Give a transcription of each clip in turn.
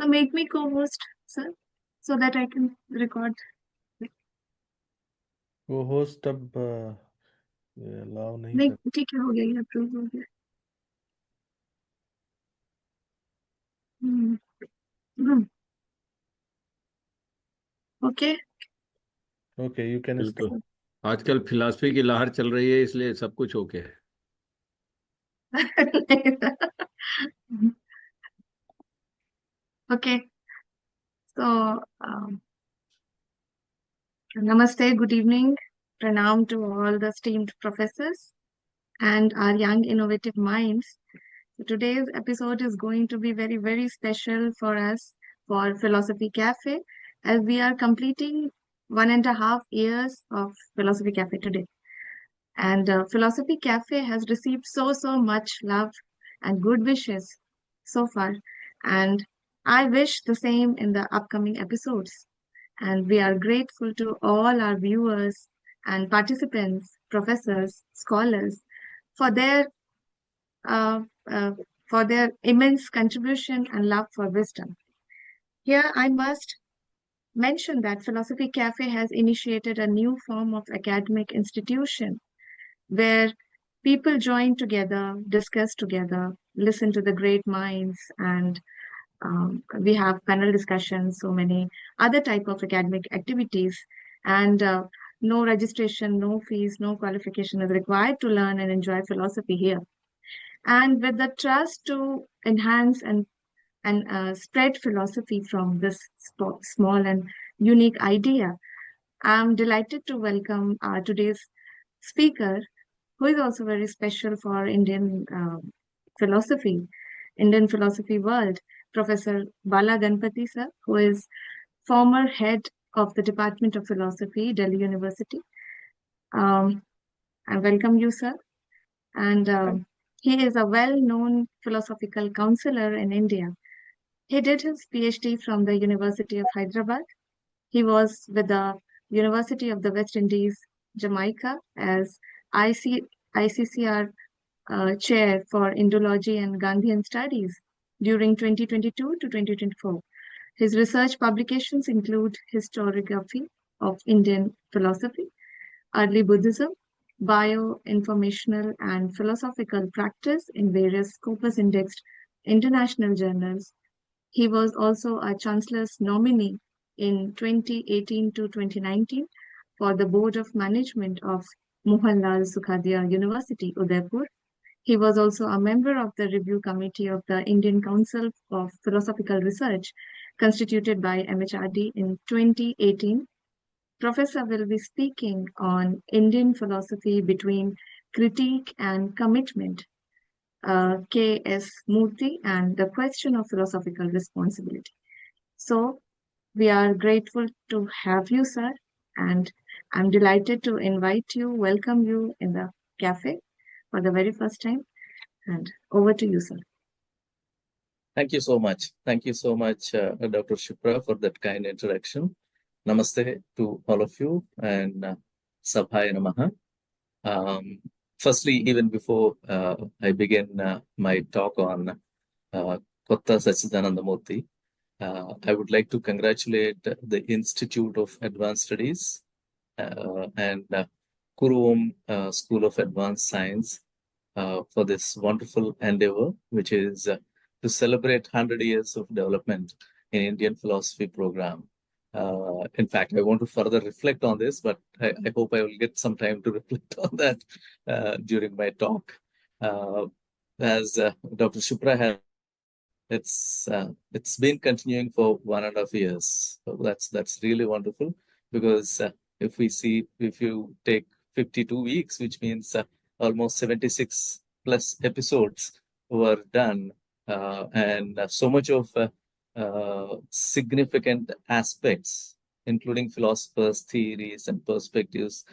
Make me co-host, sir, so that I can record. वो host अब allow नहीं नहीं, कर ठीक है, हो गया, ये अप्रूव हो गया। ओके ओके यू कैन बिल्कुल। आजकल फिलॉसफी की लहर चल रही है, इसलिए सब कुछ ओके है। Okay so namaste, good evening, pranam to all the esteemed professors and our young innovative minds. So today's episode is going to be very, very special for us for Philosophy Cafe, as we are completing 1.5 years of Philosophy Cafe today. And Philosophy Cafe has received so much love and good wishes so far. And I wish the same in the upcoming episodes. And we are grateful to all our viewers and participants, professors, scholars for their uh, uh, immense contribution and love for wisdom. Here, I must mention that Philosophy Cafe has initiated a new form of academic institution where people join together, discuss together, listen to the great minds, and we have panel discussions, so many other type of academic activities, and no registration, no fees, no qualification is required to learn and enjoy philosophy here. And with the trust to enhance and spread philosophy from this small and unique idea, I'm delighted to welcome today's speaker, who is also very special for philosophy, Indian philosophy world, Professor Balaganapathi sir, who is former head of the Department of Philosophy, Delhi University. I welcome you, sir. And he is a well-known philosophical counselor in India. He did his PhD from the University of Hyderabad. He was with the University of the West Indies, Jamaica, as ICCR chair for Indology and Gandhian studies during 2022 to 2024. His research publications include Historiography of Indian Philosophy, Early Buddhism, Bio-informational and Philosophical Practice in various Scopus-indexed international journals. He was also a Chancellor's nominee in 2018 to 2019 for the Board of Management of Mohan Sukhadia University, Udaipur. He was also a member of the review committee of the Indian Council of Philosophical Research, constituted by MHRD in 2018. Professor will be speaking on Indian philosophy between critique and commitment, K.S. Murty, and the question of philosophical responsibility. So, we are grateful to have you, sir, and I'm delighted to welcome you in the cafe for the very first time. And over to you, sir. Thank you so much. Thank you so much, Dr. Shipra, for that kind introduction. Namaste to all of you and Sabhaya Namaha. Firstly, even before I begin my talk on Kotta Sachidananda Murthy, I would like to congratulate the Institute of Advanced Studies and Kuruvam School of Advanced Science for this wonderful endeavor, which is to celebrate 100 years of development in Indian philosophy program. In fact, I want to further reflect on this, but I hope I will get some time to reflect on that during my talk. As Dr. Shupra has, it's been continuing for 1.5 years. So that's really wonderful, because if you take 52 weeks, which means almost 76 plus episodes were done, and so much of significant aspects, including philosophers' theories and perspectives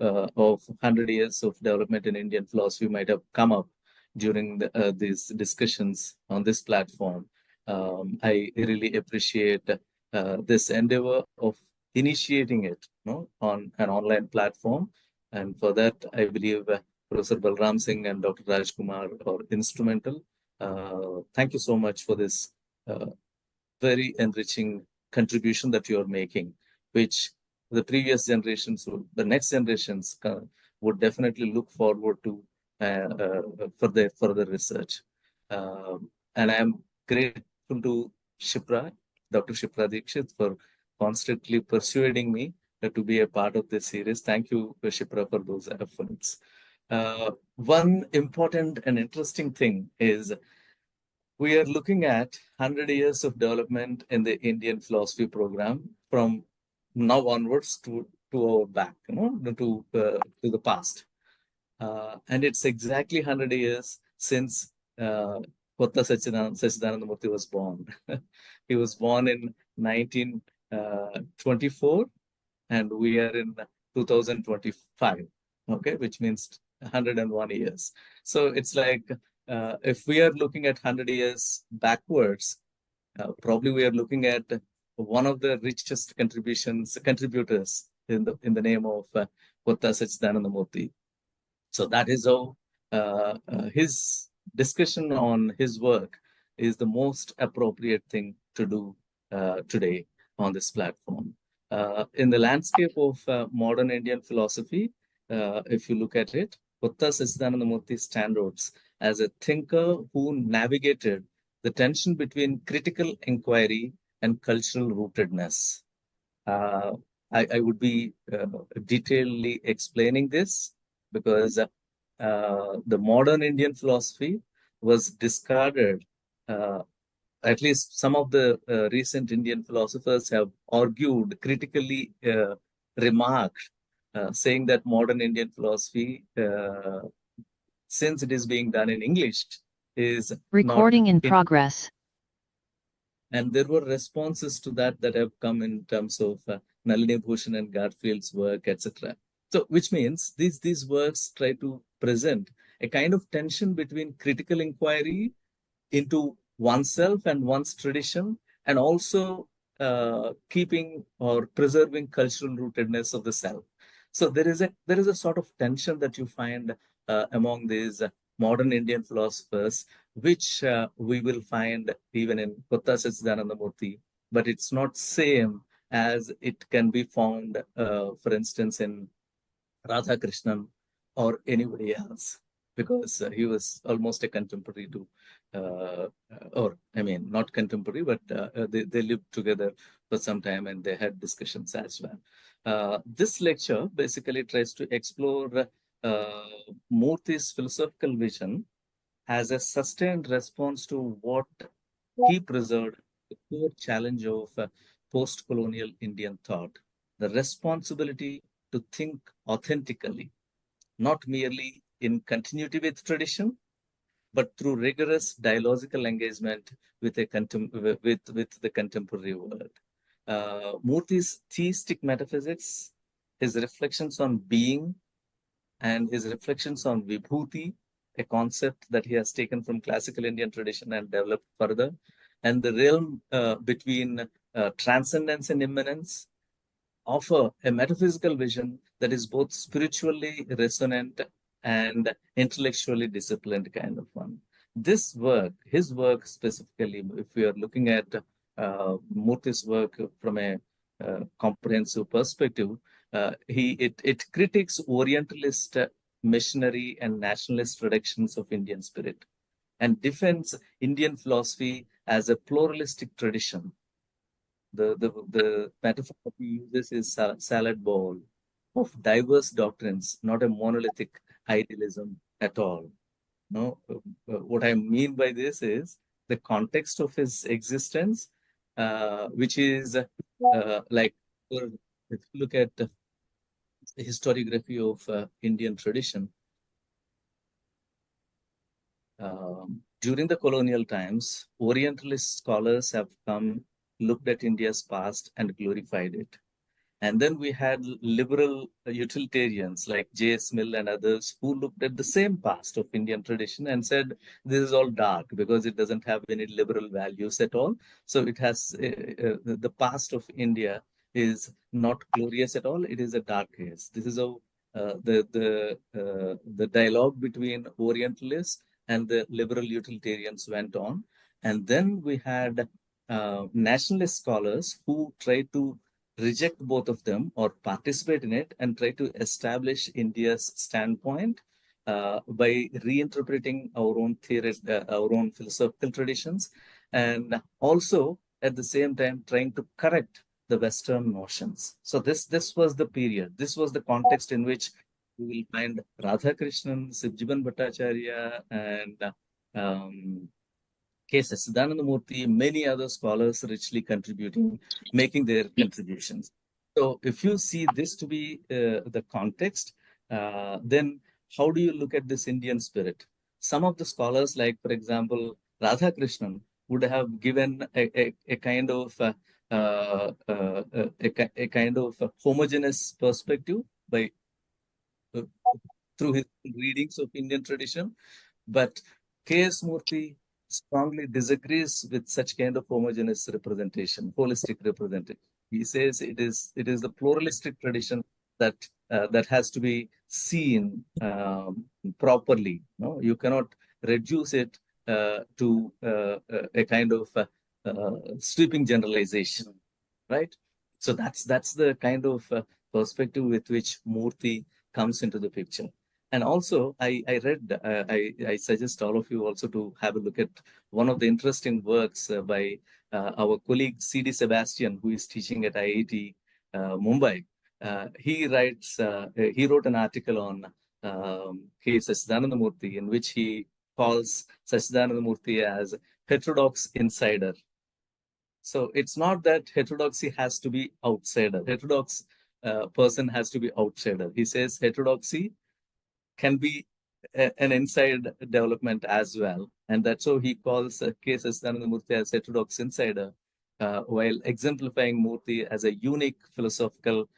of 100 years of development in Indian philosophy might have come up during these discussions on this platform. I really appreciate this endeavor of initiating it, on an online platform. And for that, I believe Professor Balram Singh and Dr. Raj Kumar are instrumental. Thank you so much for this very enriching contribution that you are making, which the previous generations, the next generations would definitely look forward to for their further research. And I am grateful to Shipra, Dr. Shipra Dikshit, for constantly persuading me to be a part of this series. Thank you, Shipra, for those efforts. One important and interesting thing is we are looking at 100 years of development in the Indian philosophy program from now onwards to our back, to the past. And it's exactly 100 years since Kotta Sachidananda Murty was born. He was born in 1924, and we are in 2025, okay, which means 101 years. So it's like if we are looking at 100 years backwards, probably we are looking at one of the richest contributors in the name of Kotta Sachidananda Murty. So that is how his discussion on his work is the most appropriate thing to do today on this platform. In the landscape of modern Indian philosophy, if you look at it, Kotta Sachidananda Murty stands out as a thinker who navigated the tension between critical inquiry and cultural rootedness. I would be detailedly explaining this because the modern Indian philosophy was discarded. At least some of the recent Indian philosophers have argued, critically remarked, saying that modern Indian philosophy, since it is being done in English, is recording not in progress. And there were responses to that have come in terms of Nalini Bhushan and Garfield's work, etc. So, which means these works try to present a kind of tension between critical inquiry into oneself and one's tradition, and also keeping or preserving cultural rootedness of the self. So there is a sort of tension that you find among these modern Indian philosophers, which we will find even in Kotta Sachidananda Murty, but it's not same as it can be found, for instance, in Radha Krishnan or anybody else, because he was almost a contemporary to, or I mean, not contemporary, but they lived together for some time and they had discussions as well. This lecture basically tries to explore Murty's philosophical vision as a sustained response to what he preserved, the core challenge of post-colonial Indian thought, the responsibility to think authentically, not merely in continuity with tradition, but through rigorous dialogical engagement with the contemporary world. Murty's theistic metaphysics, his reflections on being, and his reflections on vibhuti, a concept that he has taken from classical Indian tradition and developed further, and the realm between transcendence and immanence, offer a metaphysical vision that is both spiritually resonant and intellectually disciplined kind of one. This work, his work specifically, if we are looking at Murty's work from a comprehensive perspective, it critiques Orientalist missionary and nationalist traditions of Indian spirit and defends Indian philosophy as a pluralistic tradition. The metaphor that he uses is salad bowl of diverse doctrines, not a monolithic idealism at all. No, what I mean by this is the context of his existence, which is like, if you look at the historiography of Indian tradition, during the colonial times, Orientalist scholars have come, looked at India's past and glorified it. And then we had liberal utilitarians like J.S. Mill and others who looked at the same past of Indian tradition and said, this is all dark because it doesn't have any liberal values at all. So it has, the past of India is not glorious at all. It is a dark age. This is how the dialogue between Orientalists and the liberal utilitarians went on. And then we had nationalist scholars who try to reject both of them or participate in it and try to establish India's standpoint by reinterpreting our own theory, our own philosophical traditions, and also at the same time trying to correct the Western notions. So this was the period. This was the context in which we will find Radhakrishnan, Sibjiban Bhattacharya, and K. Sachidananda Murthy, many other scholars richly contributing, making their contributions. So if you see this to be the context, then how do you look at this Indian spirit? Some of the scholars, like for example, Radhakrishnan, would have given a kind of a kind of homogeneous perspective by through his readings of Indian tradition, but K.S. Murthy strongly disagrees with such kind of homogeneous representation, holistic representation. He says it is the pluralistic tradition that that has to be seen properly. No, you cannot reduce it to a kind of sweeping generalization, right? So that's the kind of perspective with which Murthy comes into the picture. And also, I read, I suggest all of you also to have a look at one of the interesting works by our colleague C.D. Sebastian, who is teaching at IIT Mumbai. He wrote an article on K. Sachidananda Murthy, in which he calls Sachidananda Murthy as heterodox insider. So it's not that heterodoxy has to be outsider. Heterodox person has to be outsider. He says heterodoxy can be an inside development as well. And that's how he calls K. Sachidananda Murthy as heterodox insider, while exemplifying Murthy as a unique philosophical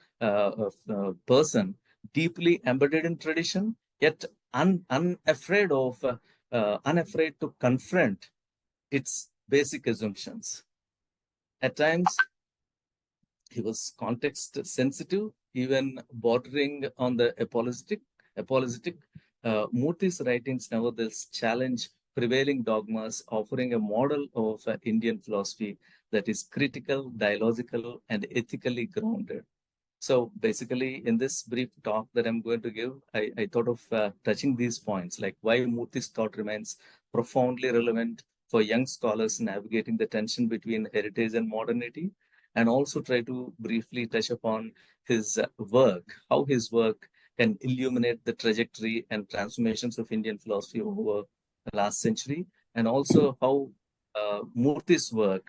person, deeply embedded in tradition, yet unafraid to confront its basic assumptions. At times, he was context sensitive, even bordering on the apologetic. Murthy's writings nevertheless challenge prevailing dogmas, offering a model of Indian philosophy that is critical, dialogical, and ethically grounded. So basically, in this brief talk that I'm going to give, I thought of touching these points, like why Murthy's thought remains profoundly relevant for young scholars navigating the tension between heritage and modernity, and also try to briefly touch upon his work, how his work can illuminate the trajectory and transformations of Indian philosophy over the last century, and also how Murthy's work,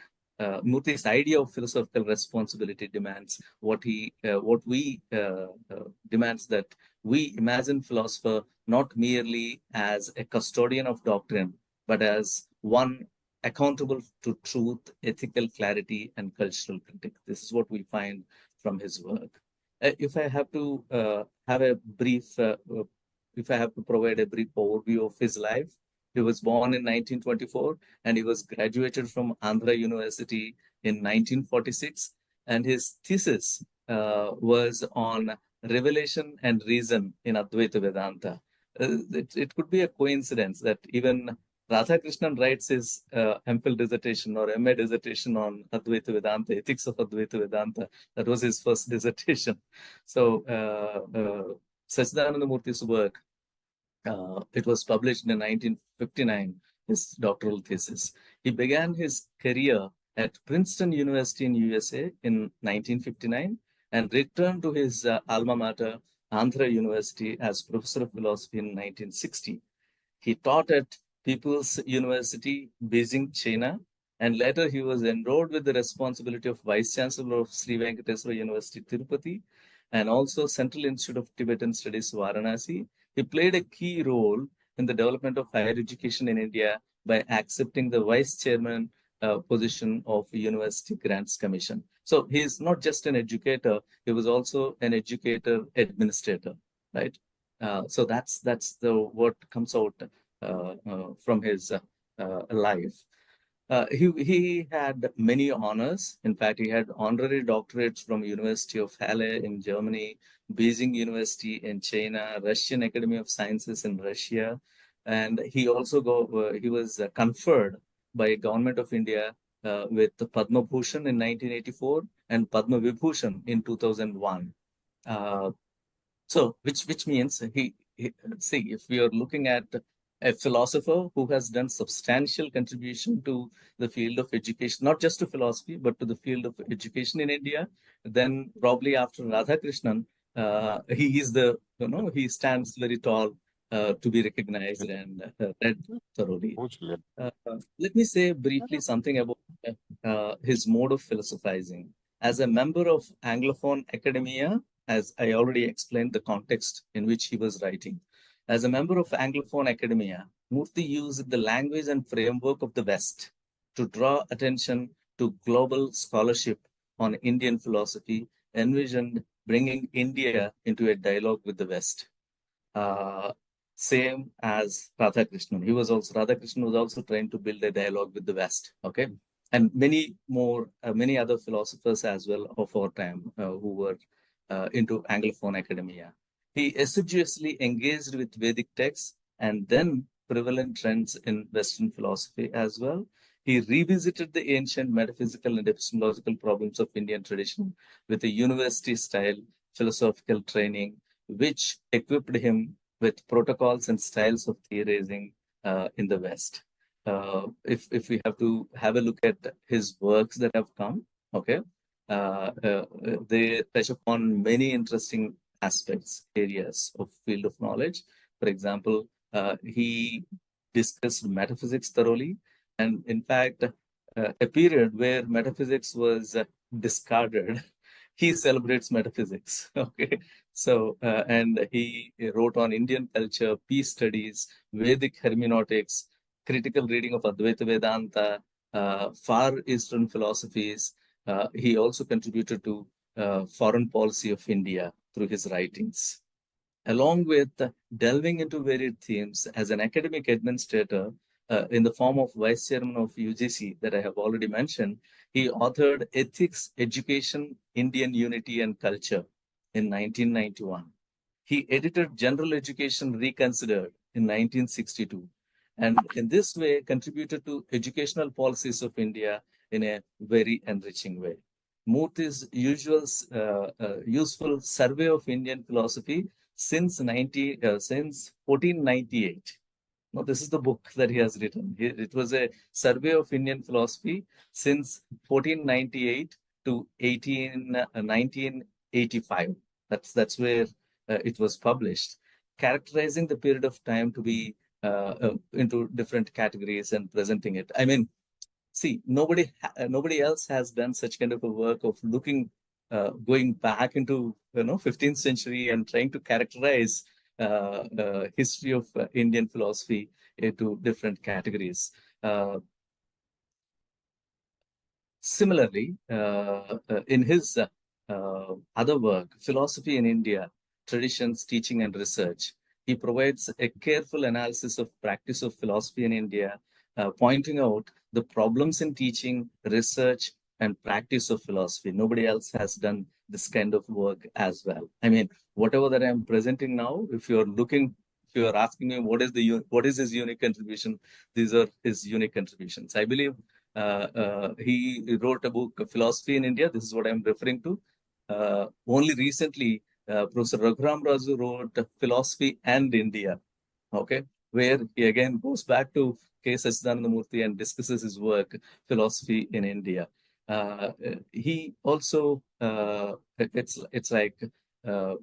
Murthy's idea of philosophical responsibility demands what we demands that we imagine philosopher not merely as a custodian of doctrine, but as one accountable to truth, ethical clarity, and cultural critique. This is what we find from his work. If I have to if I have to provide a brief overview of his life, he was born in 1924 and he was graduated from Andhra University in 1946. And his thesis was on revelation and reason in Advaita Vedanta. It could be a coincidence that even Radhakrishnan writes his MPhil dissertation or MA dissertation on Advaita Vedanta, ethics of Advaita Vedanta. That was his first dissertation. So Sachidananda Murthy's work, it was published in 1959, his doctoral thesis. He began his career at Princeton University in USA in 1959 and returned to his alma mater, Andhra University, as professor of philosophy in 1960. He taught at People's University, Beijing, China, and later he was enrolled with the responsibility of Vice Chancellor of Sri Venkateswara University, Tirupati, and also Central Institute of Tibetan Studies, Varanasi. He played a key role in the development of higher education in India by accepting the Vice Chairman position of University Grants Commission. So he is not just an educator, he was also an educator administrator, right? So that's the what comes out from his life. He had many honors. In fact, he had honorary doctorates from University of Halle in Germany, Beijing University in China, Russian Academy of Sciences in Russia, and he also he was conferred by Government of India with the Padma Bhushan in 1984 and Padma Vibhushan in 2001. So, which means see, if we are looking at a philosopher who has done substantial contribution to the field of education, not just to philosophy, but to the field of education in India, then probably after Radhakrishnan, he is he stands very tall to be recognized and read thoroughly. Let me say briefly something about his mode of philosophizing. As a member of Anglophone academia, as I already explained the context in which he was writing. As a member of Anglophone academia, Murty used the language and framework of the West to draw attention to global scholarship on Indian philosophy, envisioned bringing India into a dialogue with the West. Same as Radhakrishnan. Radhakrishnan was also trying to build a dialogue with the West. Okay. And many other philosophers as well of our time who were into Anglophone academia. He assiduously engaged with Vedic texts and then prevalent trends in Western philosophy as well. He revisited the ancient metaphysical and epistemological problems of Indian tradition with a university-style philosophical training, which equipped him with protocols and styles of theorizing in the West. If we have to have a look at his works that have come, okay, they touch upon many interesting aspects, areas of field of knowledge. For example, he discussed metaphysics thoroughly, and in fact, a period where metaphysics was discarded, he celebrates metaphysics. Okay, so and he wrote on Indian culture, peace studies, Vedic hermeneutics, critical reading of Advaita Vedanta, Far Eastern philosophies. He also contributed to foreign policy of India through his writings. Along with delving into varied themes as an academic administrator in the form of vice chairman of UGC that I have already mentioned, he authored Ethics, Education, Indian Unity and Culture in 1991. He edited General Education Reconsidered in 1962. And in this way, contributed to educational policies of India in a very enriching way. Murty's useful survey of Indian philosophy since 1498. Now, this is the book that he has written. It was a survey of Indian philosophy since 1498 to 1985. That's where it was published, characterizing the period of time to be into different categories and presenting it. I mean, see, nobody else has done such kind of a work of looking, going back into 15th century and trying to characterize history of Indian philosophy into different categories. Similarly, in his other work, Philosophy in India, Traditions, Teaching and Research, he provides a careful analysis of practice of philosophy in India, pointing out the problems in teaching, research, and practice of philosophy. Nobody else has done this kind of work as well. I mean, whatever that I'm presenting now, if you're asking me what is his unique contribution, these are his unique contributions. I believe he wrote a book, Philosophy in India. This is what I'm referring to. Only recently, Professor Raghuram Raju wrote Philosophy and India, okay, where he again goes back to K. Sachidananda Murty and discusses his work, Philosophy in India. He also, it's like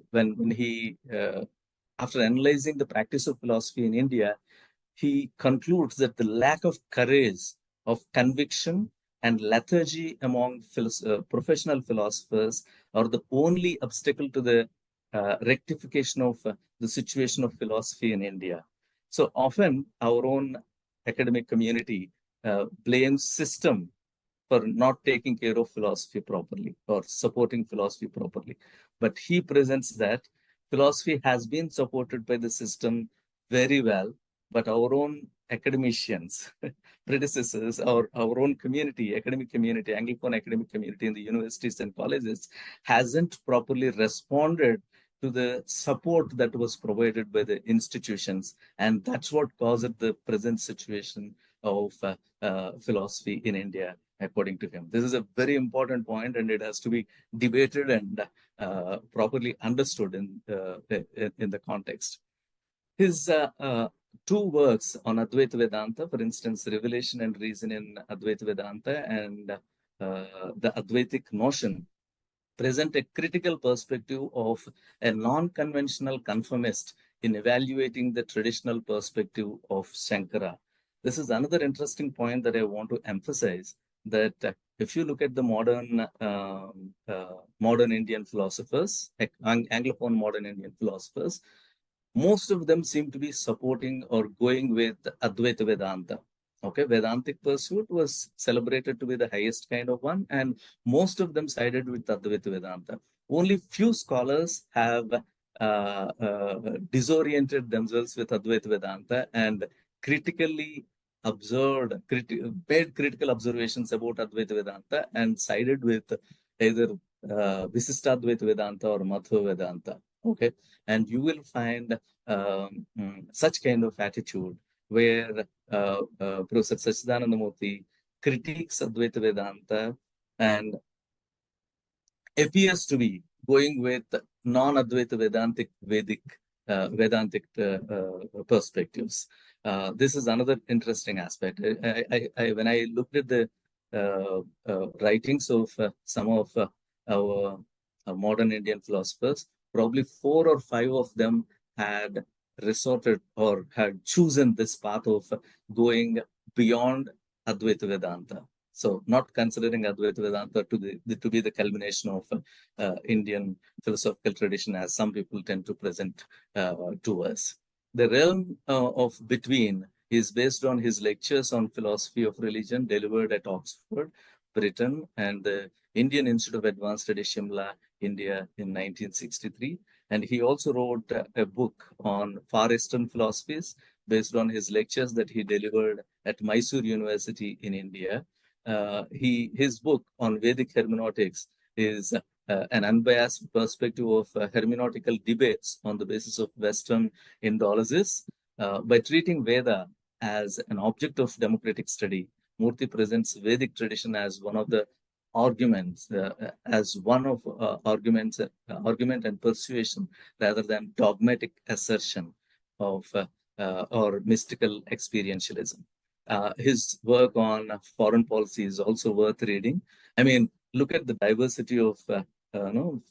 when he, after analyzing the practice of philosophy in India, he concludes that the lack of courage, of conviction, and lethargy among professional philosophers are the only obstacle to the rectification of the situation of philosophy in India. So often our own academic community blames system for not taking care of philosophy properly or supporting philosophy properly. But he presents that philosophy has been supported by the system very well, but our own academicians, predecessors, or our own community, academic community, Anglophone academic community in the universities and colleges hasn't properly responded to the support that was provided by the institutions. And that's what caused the present situation of philosophy in India according to him. This is a very important point, and it has to be debated and properly understood in the context. His two works on Advaita Vedanta, for instance, Revelation and Reason in Advaita Vedanta and the Advaitic Notion, present a critical perspective of a non-conventional conformist in evaluating the traditional perspective of Shankara. This is another interesting point that I want to emphasize, that if you look at the modern Indian philosophers, Anglophone modern Indian philosophers, most of them seem to be supporting or going with Advaita Vedanta. Okay, Vedantic pursuit was celebrated to be the highest kind of one, and most of them sided with Advaita Vedanta. Only few scholars have disoriented themselves with Advaita Vedanta and critically observed, made critical observations about Advaita Vedanta and sided with either Visistadvaita Vedanta or Madhva Vedanta. Okay, and you will find such kind of attitude where Professor Sachidananda Murty critiques Advaita Vedanta and appears to be going with non-Advaita Vedantic Vedantic perspectives. This is another interesting aspect. When I looked at the writings of some of our modern Indian philosophers, probably 4 or 5 of them had resorted or had chosen this path of going beyond Advaita Vedanta. So not considering Advaita Vedanta to be the culmination of Indian philosophical tradition, as some people tend to present to us. The realm of between is based on his lectures on philosophy of religion delivered at Oxford, Britain, and the Indian Institute of Advanced Studies, Shimla, India in 1963. And he also wrote a book on Far Eastern philosophies based on his lectures that he delivered at Mysore University in India. His book on Vedic hermeneutics is an unbiased perspective of hermeneutical debates on the basis of Western Indology. By treating Veda as an object of democratic study, Murty presents Vedic tradition as one of the arguments, argument and persuasion, rather than dogmatic assertion of or mystical experientialism. His work on foreign policy is also worth reading. I mean, look at the diversity of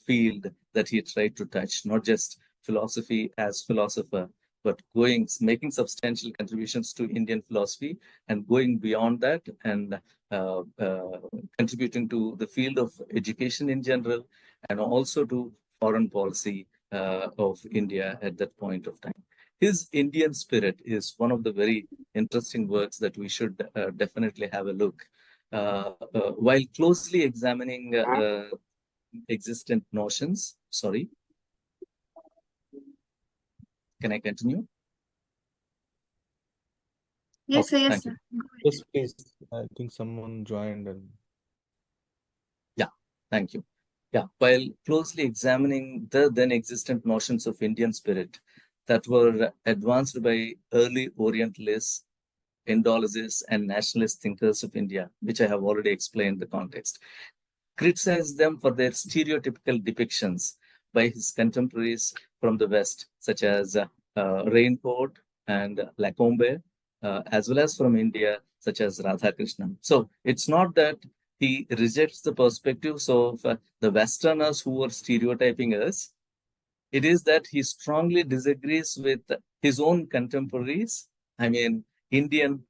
field that he tried to touch, not just philosophy as philosopher, but making substantial contributions to Indian philosophy and going beyond that and contributing to the field of education in general and also to foreign policy of India at that point of time. His Indian Spirit is one of the very interesting works that we should definitely have a look. While closely examining existent notions, sorry, can I continue? Yes, Okay, sir, yes, thank sir. you. Yes, please. I think someone joined and Yeah, thank you. Yeah, while closely examining the then existent notions of Indian spirit that were advanced by early Orientalists, Indologists, and nationalist thinkers of India, which I have already explained the context, criticized them for their stereotypical depictions by his contemporaries from the West, such as Raincoat and Lacombe, as well as from India, such as Radhakrishnan. So it's not that he rejects the perspectives of the Westerners who were stereotyping us. It is that he strongly disagrees with his own contemporaries, I mean, Indian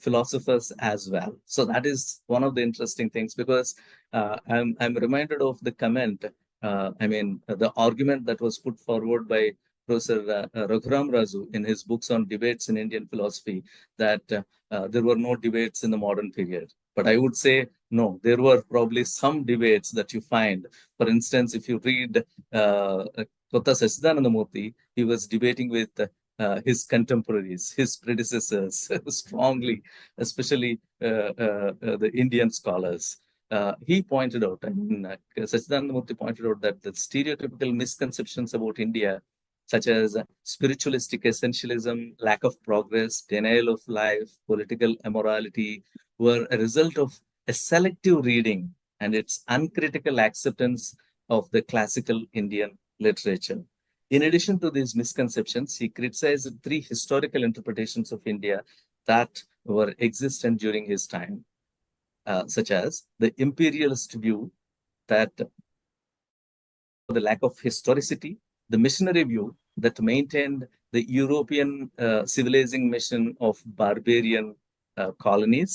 philosophers as well. So that is one of the interesting things, because I'm reminded of the comment, the argument that was put forward by Professor Raghuram Razu in his books on debates in Indian philosophy, that there were no debates in the modern period. But I would say, no, there were probably some debates that you find. For instance, if you read Kotta Sachidananda Murty, he was debating with his contemporaries, his predecessors, strongly, especially the Indian scholars. He pointed out, Sachidananda Murty pointed out that the stereotypical misconceptions about India, such as spiritualistic essentialism, lack of progress, denial of life, political immorality, were a result of a selective reading and its uncritical acceptance of the classical Indian literature. In addition to these misconceptions, he criticized three historical interpretations of India that were existent during his time, such as the imperialist view that the lack of historicity, the missionary view that maintained the European civilizing mission of barbarian colonies,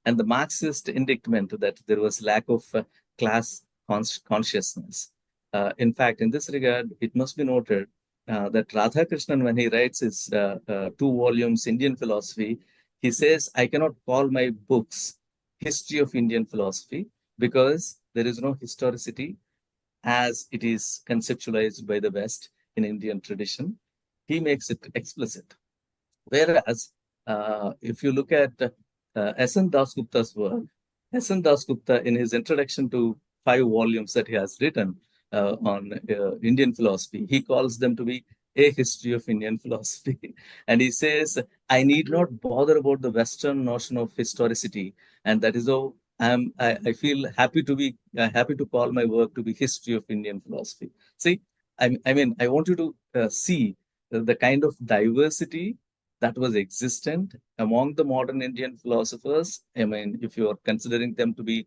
and the Marxist indictment that there was lack of class consciousness. In fact, in this regard, it must be noted that Radhakrishnan, when he writes his 2 volumes Indian philosophy, he says, I cannot call my books History of Indian Philosophy because there is no historicity as it is conceptualized by the West in Indian tradition. He makes it explicit. Whereas, if you look at S.N. Dasgupta's work, S.N. Dasgupta, in his introduction to 5 volumes that he has written on Indian philosophy, he calls them to be a history of Indian philosophy. And he says, I need not bother about the Western notion of historicity. And that is how I feel happy to be happy to call my work to be history of Indian philosophy. See, I mean, I want you to see the kind of diversity that was existent among the modern Indian philosophers. I mean, if you are considering them to be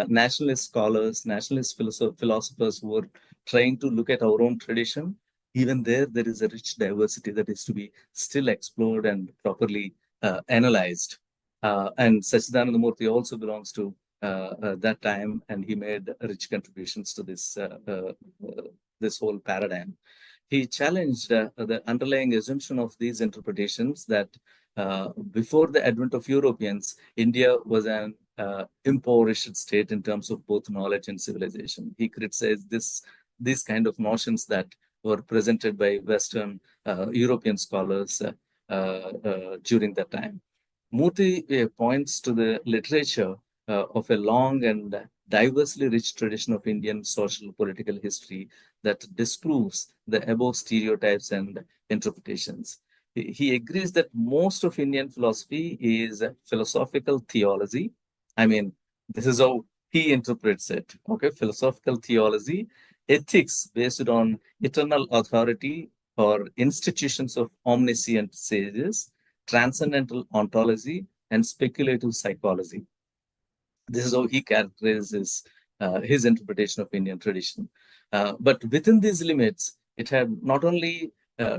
nationalist scholars, nationalist philosophers who are trying to look at our own tradition, even there is a rich diversity that is to be still explored and properly analyzed. And Sachidananda Murty also belongs to that time, and he made rich contributions to this whole paradigm. He challenged the underlying assumption of these interpretations that before the advent of Europeans, India was an impoverished state in terms of both knowledge and civilization. He criticized these kind of notions that were presented by Western European scholars during that time. Murty points to the literature of a long and diversely rich tradition of Indian social political history that disproves the above stereotypes and interpretations. He agrees that most of Indian philosophy is philosophical theology. I mean, this is how he interprets it. Okay, philosophical theology, ethics based on eternal authority or institutions of omniscient sages, transcendental ontology, and speculative psychology. This is how he characterizes his interpretation of Indian tradition. But within these limits, it had not only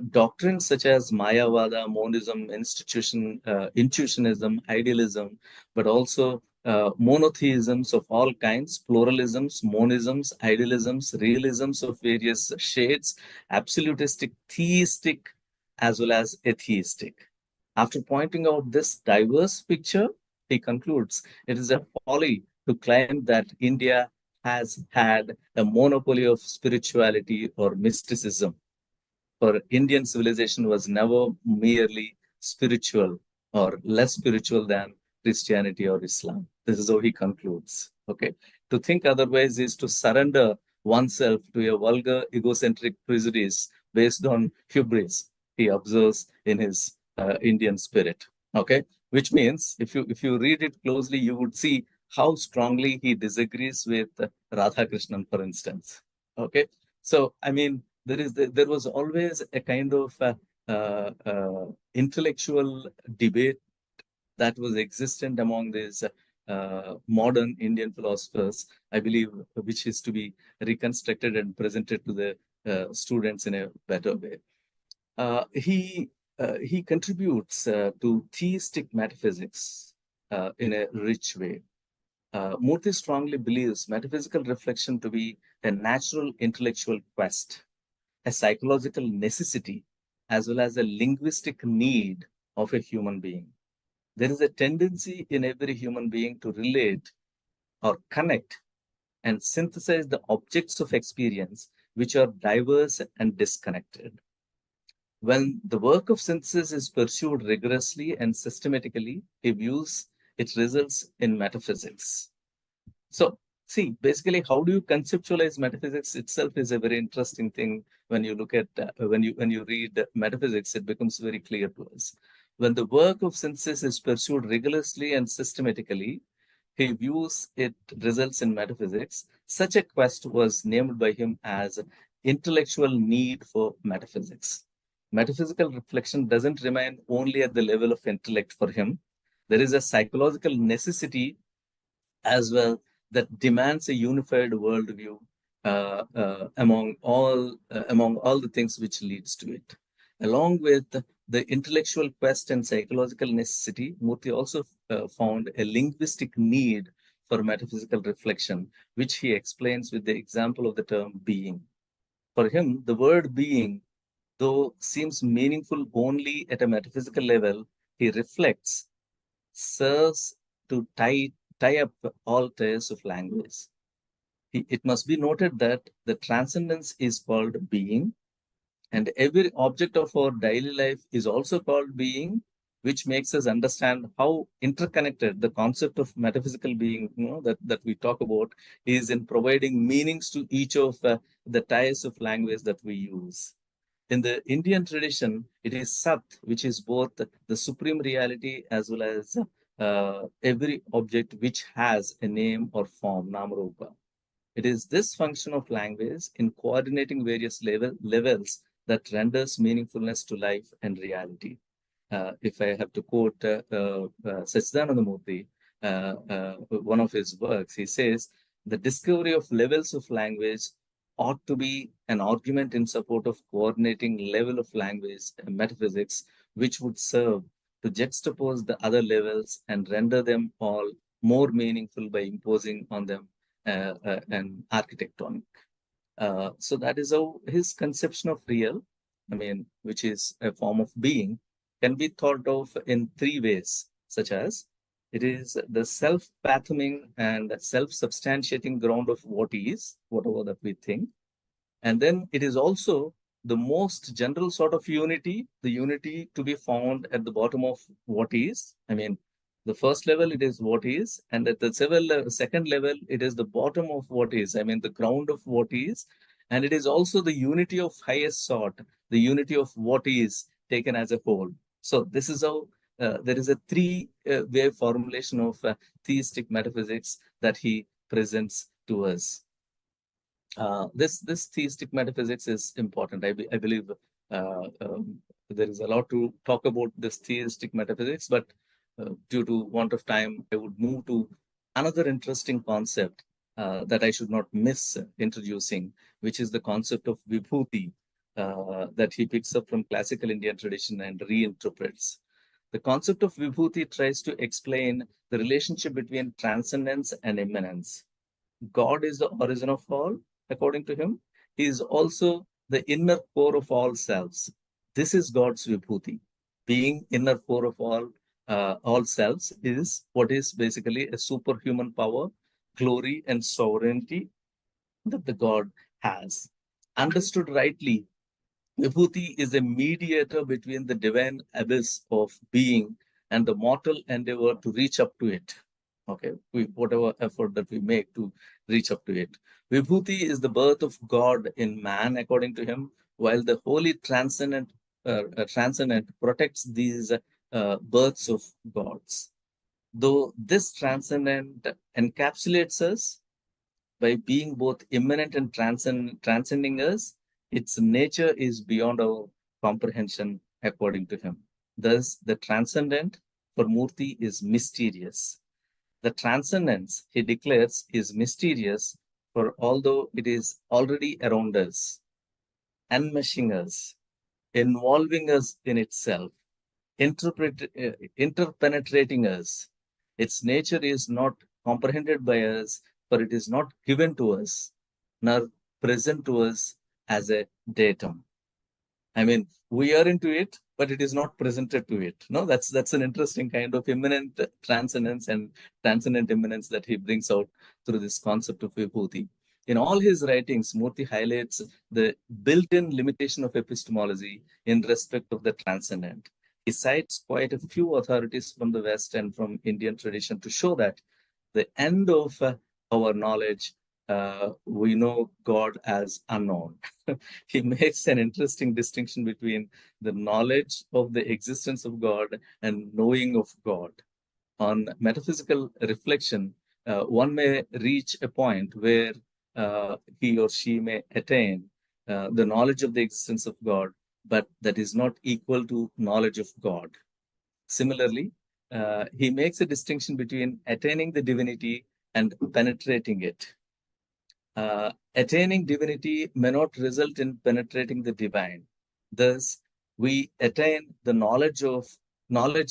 doctrines such as Mayavada, monism, intuitionism, idealism, but also monotheisms of all kinds, pluralisms, monisms, idealisms, realisms of various shades, absolutistic, theistic, as well as atheistic. After pointing out this diverse picture, he concludes, it is a folly to claim that India has had a monopoly of spirituality or mysticism. For Indian civilization was never merely spiritual or less spiritual than Christianity or Islam. This is how he concludes. Okay. To think otherwise is to surrender oneself to a vulgar, egocentric prejudice based on hubris, he observes in his Indian spirit. Okay. Which means if you read it closely, you would see how strongly he disagrees with Radhakrishnan, for instance. Okay. So, I mean, there was always a kind of intellectual debate that was existent among these modern Indian philosophers, I believe, which is to be reconstructed and presented to the students in a better way. He contributes to theistic metaphysics in a rich way. Murty strongly believes metaphysical reflection to be a natural intellectual quest, a psychological necessity, as well as a linguistic need of a human being. There is a tendency in every human being to relate or connect and synthesize the objects of experience which are diverse and disconnected. When the work of synthesis is pursued rigorously and systematically, he views it results in metaphysics. So, see, basically, how do you conceptualize metaphysics itself is a very interesting thing. When you look at when you read metaphysics, it becomes very clear to us. When the work of synthesis is pursued rigorously and systematically, he views it results in metaphysics. Such a quest was named by him as intellectual need for metaphysics. Metaphysical reflection doesn't remain only at the level of intellect for him. There is a psychological necessity as well that demands a unified worldview among all the things which leads to it. Along with the intellectual quest and psychological necessity, Murty also found a linguistic need for metaphysical reflection, which he explains with the example of the term being. For him, the word being, though seems meaningful only at a metaphysical level, he reflects, serves to tie up all ties of language. It must be noted that the transcendence is called being, and every object of our daily life is also called being, which makes us understand how interconnected the concept of metaphysical being, that we talk about, is in providing meanings to each of the ties of language that we use. In the Indian tradition, it is Sat, which is both the supreme reality as well as every object which has a name or form, Namarupa. It is this function of language in coordinating various levels that renders meaningfulness to life and reality. If I have to quote Sachidanandamurti, one of his works, he says, the discovery of levels of language ought to be an argument in support of coordinating level of language and metaphysics, which would serve to juxtapose the other levels and render them all more meaningful by imposing on them an architectonic. So that is how his conception of real, which is a form of being, can be thought of in three ways, such as it is the self-fathoming and self-substantiating ground of what is, whatever that we think. And then it is also the most general sort of unity, the unity to be found at the bottom of what is. The first level, it is what is, and at the second level, it is the bottom of what is, the ground of what is. And it is also the unity of highest sort, the unity of what is taken as a whole. So this is how there is a three-way formulation of theistic metaphysics that he presents to us. This theistic metaphysics is important. I believe there is a lot to talk about this theistic metaphysics, but due to want of time, I would move to another interesting concept that I should not miss introducing, which is the concept of vibhuti that he picks up from classical Indian tradition and reinterprets. The concept of vibhuti tries to explain the relationship between transcendence and immanence. God is the origin of all, according to him. He is also the inner core of all selves. This is God's vibhuti. Being inner core of all selves is what is basically a superhuman power, glory, and sovereignty that the God has. Understood rightly, vibhuti is a mediator between the divine abyss of being and the mortal endeavor to reach up to it. Okay, whatever effort that we make to reach up to it. Vibhuti is the birth of God in man, according to him, while the holy transcendent protects these births of gods. Though this transcendent encapsulates us by being both immanent and transcending us, its nature is beyond our comprehension, according to him. Thus, the transcendent for Murty is mysterious. The transcendence, he declares, is mysterious, for although it is already around us, enmeshing us, involving us in itself, interpenetrating us, its nature is not comprehended by us, for it is not given to us, nor present to us as a datum. We are into it, but it is not presented to it. No, that's an interesting kind of immanent transcendence and transcendent immanence that he brings out through this concept of vibhuti. In all his writings, Murty highlights the built-in limitation of epistemology in respect of the transcendent. He cites quite a few authorities from the West and from Indian tradition to show that the end of our knowledge, we know God as unknown. He makes an interesting distinction between the knowledge of the existence of God and knowing of God. On metaphysical reflection, one may reach a point where he or she may attain the knowledge of the existence of God, but that is not equal to knowledge of God. Similarly, he makes a distinction between attaining the divinity and penetrating it. Attaining divinity may not result in penetrating the divine. Thus, we attain the knowledge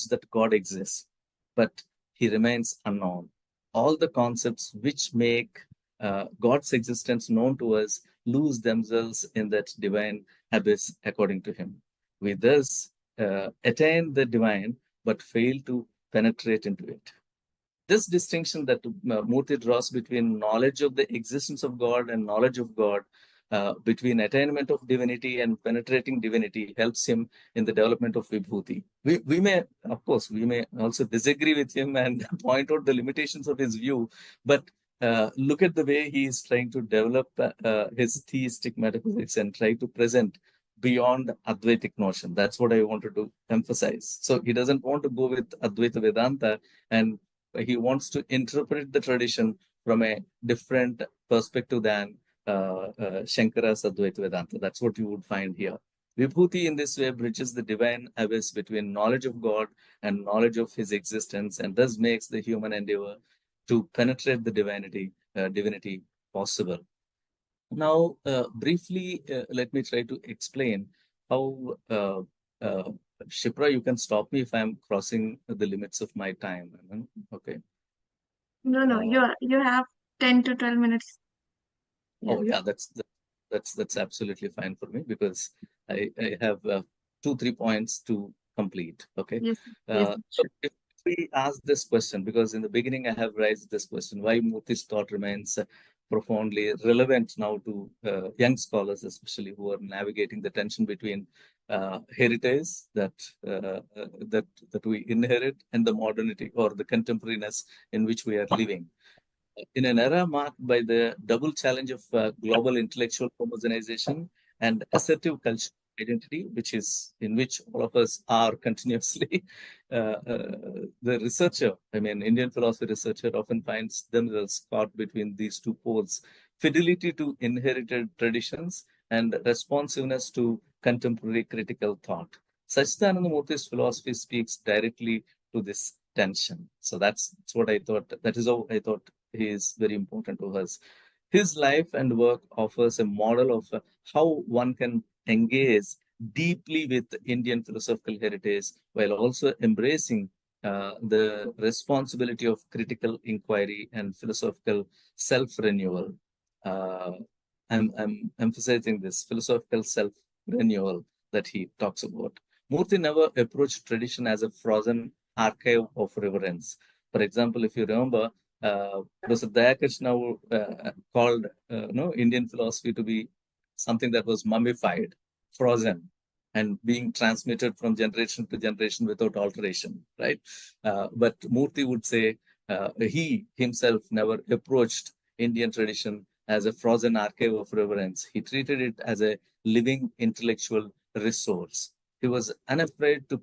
that God exists, but he remains unknown. All the concepts which make God's existence known to us lose themselves in that divine abyss according to him. We thus attain the divine, but fail to penetrate into it. This distinction that Murty draws between knowledge of the existence of God and knowledge of God, between attainment of divinity and penetrating divinity, helps him in the development of Vibhuti. We may, of course, we may also disagree with him and point out the limitations of his view, but look at the way he is trying to develop his theistic metaphysics and try to present beyond Advaitic notion. That's what I wanted to emphasize. So he doesn't want to go with Advaita Vedanta, and he wants to interpret the tradition from a different perspective than Shankara's Advaita Vedanta. That's what you would find here. Vibhuti in this way bridges the divine abyss between knowledge of God and knowledge of his existence, and thus makes the human endeavor to penetrate the divinity possible. Now, briefly, let me try to explain how Shipra, you can stop me if I'm crossing the limits of my time. Okay. No, you have 10 to 12 minutes. Oh, yeah, that's absolutely fine for me, because I have 2-3 points to complete. Okay. Yes, So sure. if we ask this question, because in the beginning I have raised this question, why Murty's thought remains profoundly relevant now to young scholars, especially who are navigating the tension between heritage that we inherit and the modernity or the contemporariness in which we are living. In an era marked by the double challenge of global intellectual homogenization and assertive cultural identity, in which all of us are continuously, the researcher, Indian philosophy researcher, often finds themselves caught between these two poles: fidelity to inherited traditions and responsiveness to contemporary critical thought. Sachidananda Murty's philosophy speaks directly to this tension. So that's what I thought. That is how I thought he is very important to us. His life and work offers a model of how one can engage deeply with Indian philosophical heritage while also embracing the responsibility of critical inquiry and philosophical self-renewal. I'm emphasizing this philosophical self-renewal that he talks about. Murty never approached tradition as a frozen archive of reverence. For example, if you remember, Professor Dayakrishna called Indian philosophy to be something that was mummified, frozen, and being transmitted from generation to generation without alteration, right? But Murty would say he himself never approached Indian tradition as a frozen archive of reverence. He treated it as a living intellectual resource. He was unafraid to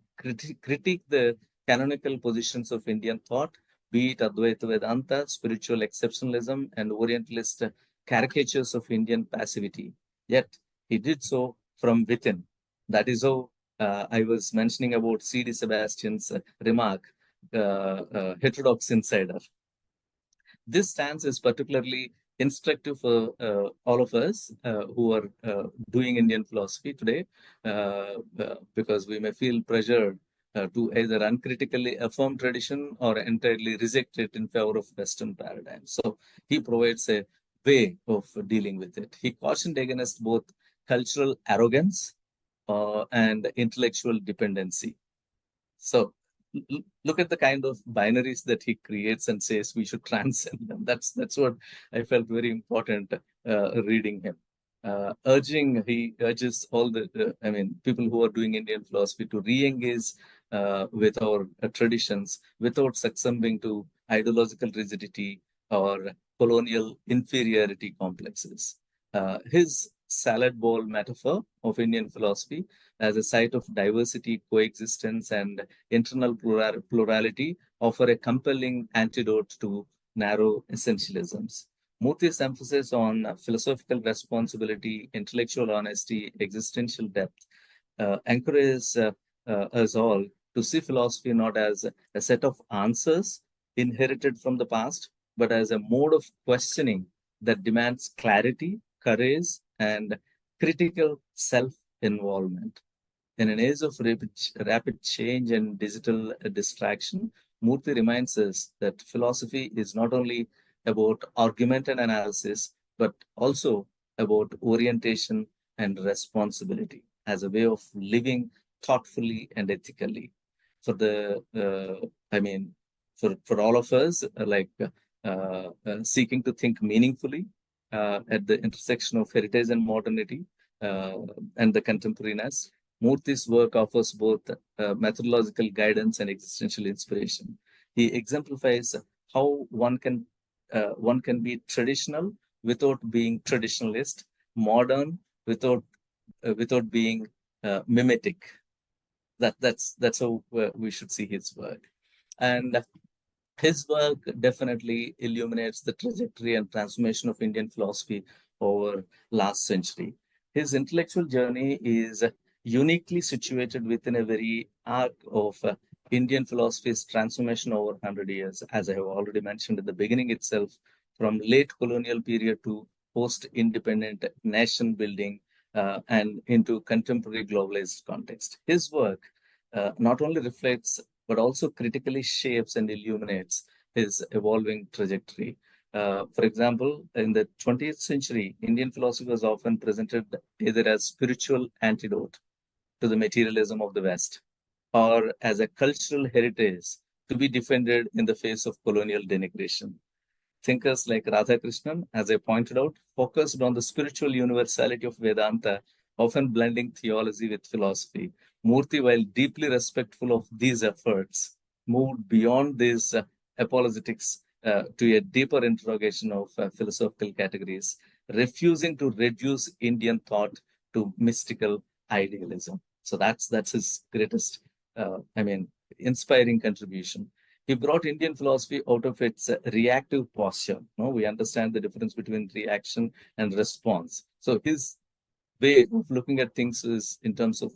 critique the canonical positions of Indian thought, be it Advaita Vedanta, spiritual exceptionalism, and Orientalist caricatures of Indian passivity. Yet, he did so from within. That is how I was mentioning about C.D. Sebastian's remark, heterodox insider. This stance is particularly instructive for all of us who are doing Indian philosophy today, because we may feel pressured to either uncritically affirm tradition or entirely reject it in favor of Western paradigm. So he provides a way of dealing with it. He cautioned against both cultural arrogance and intellectual dependency. So look at the kind of binaries that he creates and says we should transcend them. That's what I felt very important reading him. He urges all the people who are doing Indian philosophy to re-engage with our traditions without succumbing to ideological rigidity or colonial inferiority complexes. His salad bowl metaphor of Indian philosophy as a site of diversity, coexistence, and internal plurality offer a compelling antidote to narrow essentialisms. Murty's emphasis on philosophical responsibility, intellectual honesty, existential depth encourages us all to see philosophy not as a set of answers inherited from the past, but as a mode of questioning that demands clarity, courage, and critical self-involvement. In an age of rapid change and digital distraction, Murthy reminds us that philosophy is not only about argument and analysis, but also about orientation and responsibility as a way of living thoughtfully and ethically. For the, for all of us, seeking to think meaningfully at the intersection of heritage and modernity and the contemporariness, Murthy's work offers both methodological guidance and existential inspiration. He exemplifies how one can be traditional without being traditionalist, modern without being mimetic. That's how we should see his work, and his work definitely illuminates the trajectory and transformation of Indian philosophy over last century. His intellectual journey is uniquely situated within a very arc of Indian philosophy's transformation over 100 years, as I have already mentioned at the beginning itself, from late colonial period to post-independent nation building and into contemporary globalized context. His work not only reflects but also critically shapes and illuminates his evolving trajectory. For example, in the 20th century, Indian philosophy was often presented either as spiritual antidote to the materialism of the West or as a cultural heritage to be defended in the face of colonial denigration. Thinkers like Radhakrishnan, as I pointed out, focused on the spiritual universality of Vedanta, often blending theology with philosophy. Murthy, while deeply respectful of these efforts, moved beyond these apologetics to a deeper interrogation of philosophical categories, refusing to reduce Indian thought to mystical idealism. So that's his greatest, inspiring contribution. He brought Indian philosophy out of its reactive posture. No, we understand the difference between reaction and response. So his way of looking at things is in terms of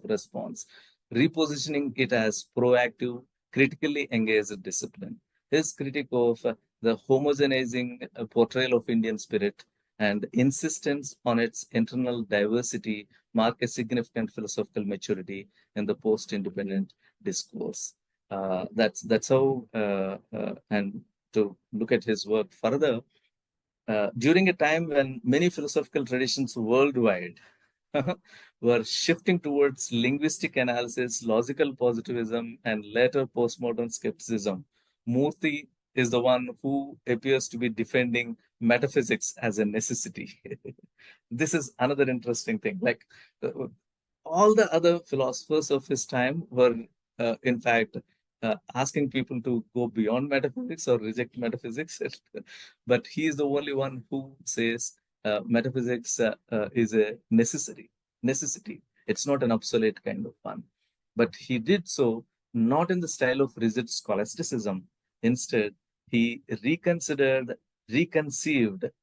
response, repositioning it as proactive, critically engaged discipline. His critique of the homogenizing portrayal of Indian spirit and insistence on its internal diversity mark a significant philosophical maturity in the post-independent discourse. That's how, and to look at his work further, during a time when many philosophical traditions worldwide were shifting towards linguistic analysis, logical positivism, and later postmodern skepticism, Murthy is the one who appears to be defending metaphysics as a necessity. This is another interesting thing. Like all the other philosophers of his time were, in fact, asking people to go beyond metaphysics or reject metaphysics. But he is the only one who says metaphysics is a necessity. It's not an obsolete kind of one. But he did so not in the style of rigid scholasticism. Instead, he reconceived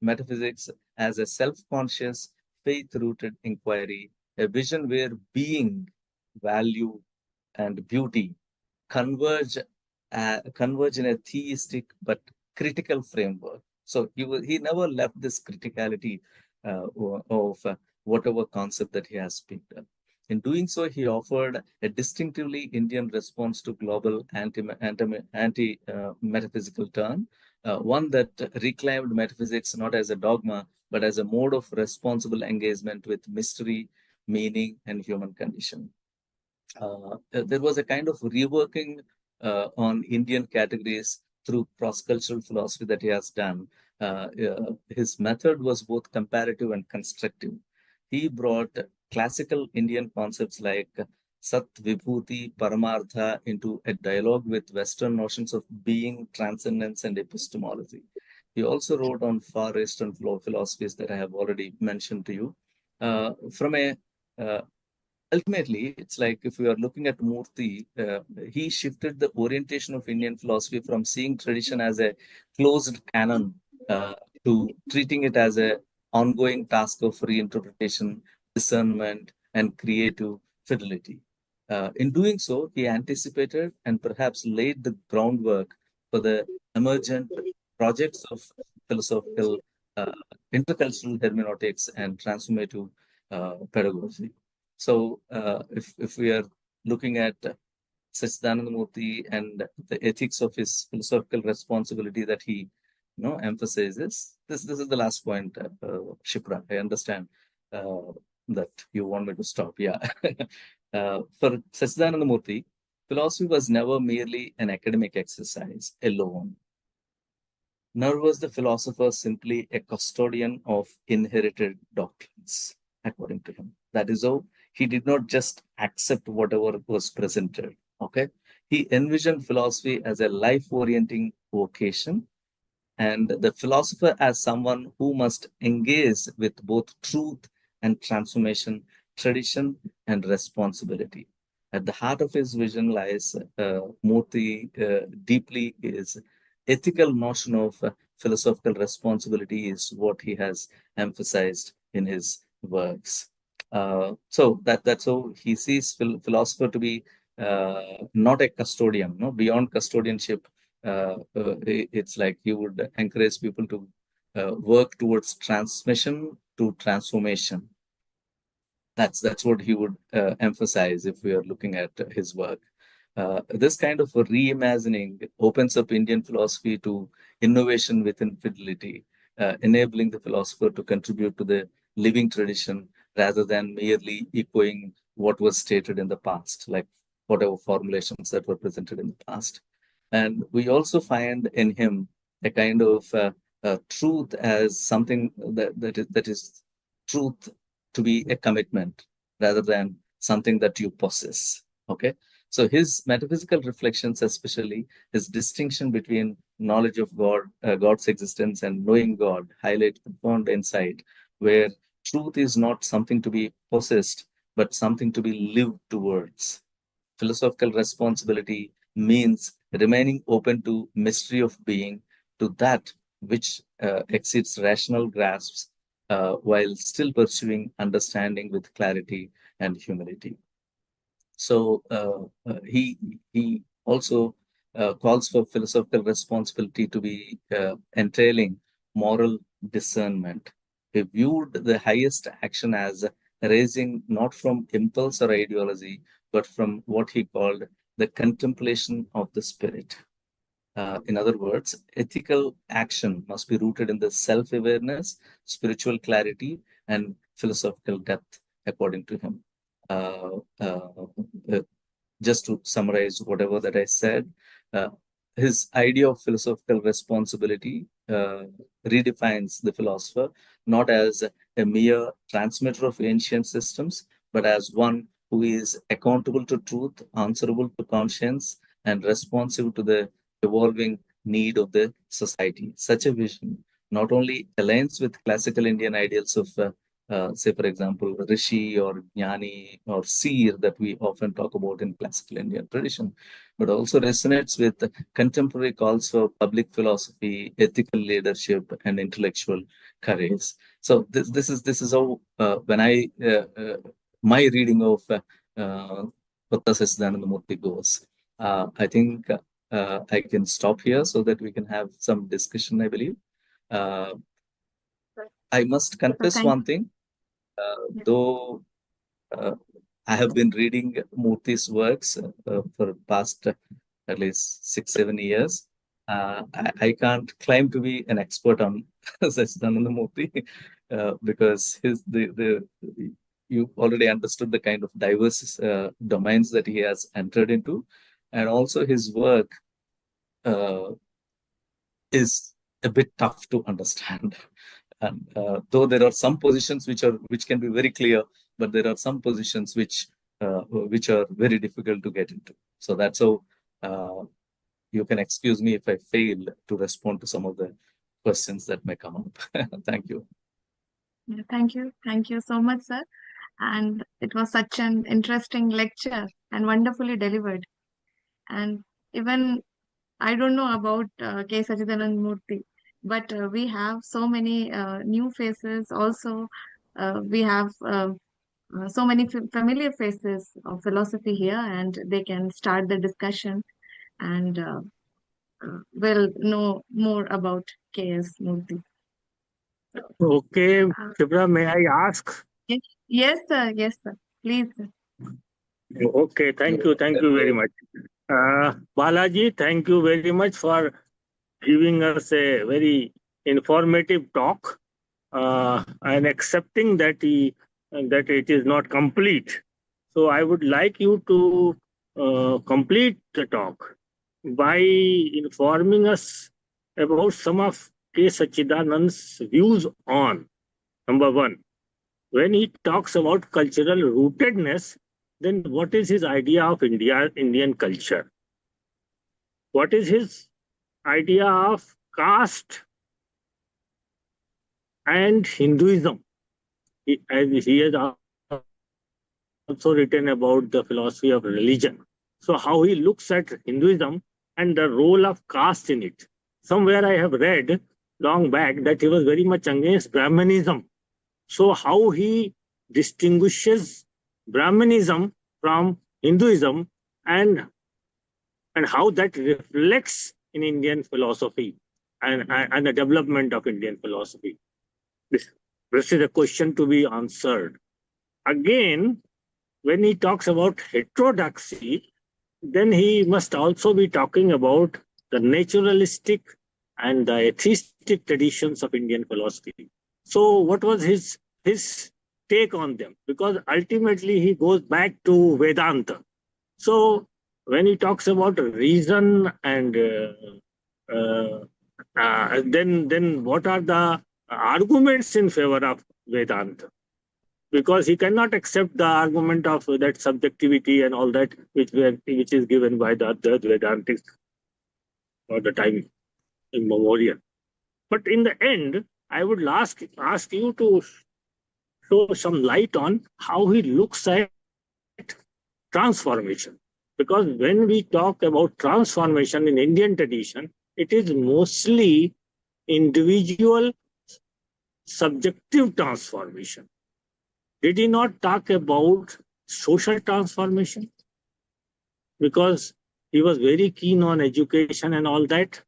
metaphysics as a self-conscious, faith-rooted inquiry, a vision where being, value, and beauty converge in a theistic but critical framework. So he never left this criticality of whatever concept that he has picked up. In doing so, he offered a distinctively Indian response to global anti-metaphysical turn, one that reclaimed metaphysics not as a dogma, but as a mode of responsible engagement with mystery, meaning, and human condition. There was a kind of reworking on Indian categories through cross-cultural philosophy that he has done. His method was both comparative and constructive. He brought classical Indian concepts like Sat, Vibhuti, Paramartha into a dialogue with Western notions of being, transcendence, and epistemology. He also wrote on Far Eastern philosophies that I have already mentioned to you. From a ultimately, it's like if we are looking at Murty, he shifted the orientation of Indian philosophy from seeing tradition as a closed canon uh, to treating it as a ongoing task of reinterpretation, discernment, and creative fidelity. In doing so, he anticipated and perhaps laid the groundwork for the emergent projects of philosophical, uh, intercultural hermeneutics and transformative pedagogy. So, if we are looking at Sachidananda Murthy and the ethics of his philosophical responsibility that he, emphasizes, this is the last point, Shipra. I understand that you want me to stop. Yeah. For Sachidananda Murthy, philosophy was never merely an academic exercise alone. Nor was the philosopher simply a custodian of inherited doctrines, according to him. That is how he did not just accept whatever was presented. Okay. He envisioned philosophy as a life-orienting vocation and the philosopher as someone who must engage with both truth and transformation, tradition and responsibility. At the heart of his vision lies Murthy deeply is ethical notion of philosophical responsibility is what he has emphasized in his works. So that's how he sees philosopher to be not a custodian, no, beyond custodianship. It's like he would encourage people to work towards transmission to transformation. That's what he would emphasize if we are looking at his work. This kind of a reimagining opens up Indian philosophy to innovation within fidelity, enabling the philosopher to contribute to the living tradition rather than merely echoing what was stated in the past, like whatever formulations that were presented in the past. And we also find in him a kind of truth as something that is truth to be a commitment rather than something that you possess. Okay. So his metaphysical reflections, especially his distinction between knowledge of God, God's existence, and knowing God, highlight profound insight where truth is not something to be possessed, but something to be lived towards. Philosophical responsibility means remaining open to mystery of being, to that which exceeds rational grasps, while still pursuing understanding with clarity and humility. So he also calls for philosophical responsibility to be entailing moral discernment. He viewed the highest action as arising not from impulse or ideology, but from what he called the contemplation of the spirit. In other words, ethical action must be rooted in the self-awareness, spiritual clarity, and philosophical depth, according to him. Uh, uh, uh, just to summarize whatever that I said, uh, his idea of philosophical responsibility redefines the philosopher not as a mere transmitter of ancient systems, but as one who is accountable to truth, answerable to conscience, and responsive to the evolving need of the society. Such a vision not only aligns with classical Indian ideals of say, for example, Rishi or Jnani or Seer that we often talk about in classical Indian tradition, but also resonates with contemporary calls for public philosophy, ethical leadership, and intellectual courage. So this is how when I my reading of Kotta Sachidananda Murthy goes. I think I can stop here so that we can have some discussion, I believe. Uh, I must So confess thank one thing. Though I have been reading Murthy's works for past at least 6-7 years. I can't claim to be an expert on Sachidananda Murthy because the you already understood the kind of diverse domains that he has entered into, and also his work uh, is a bit tough to understand. And though there are some positions which can be very clear, but there are some positions which are very difficult to get into. So that's how you can excuse me if I fail to respond to some of the questions that may come up. Thank you. Thank you so much, sir. And It was such an interesting lecture and wonderfully delivered. And even I don't know about K. Sachidanand Murthy, but we have so many new faces. Also, we have so many familiar faces of philosophy here, and they can start the discussion and will know more about K.S. Murthy. Okay, Uh, Shibra, may I ask? yes, sir. Yes, sir. Please. Sir. Okay, thank you very much. Balaji, thank you very much for giving us a very informative talk and accepting that that it is not complete. So I would like you to complete the talk by informing us about some of K. Sachidanand's views on, number one, when he talks about cultural rootedness, then what is his idea of Indian culture? What is his idea of caste and Hinduism? As he has also written about the philosophy of religion. So how he looks at Hinduism and the role of caste in it. Somewhere I have read long back that he was very much against Brahmanism. So how he distinguishes Brahmanism from Hinduism and how that reflects in Indian philosophy and the development of Indian philosophy. This is a question to be answered. Again, when he talks about heterodoxy, then he must also be talking about the naturalistic and the atheistic traditions of Indian philosophy. So what was his take on them? Because ultimately he goes back to Vedanta. So when he talks about reason and then what are the arguments in favor of Vedanta? Because he cannot accept the argument of that subjectivity and all that which is given by the Vedantics for the time immemorial. But in the end, I would ask you to show some light on how he looks at transformation. Because when we talk about transformation in Indian tradition, it is mostly individual subjective transformation. Did he not talk about social transformation? Because he was very keen on education and all that.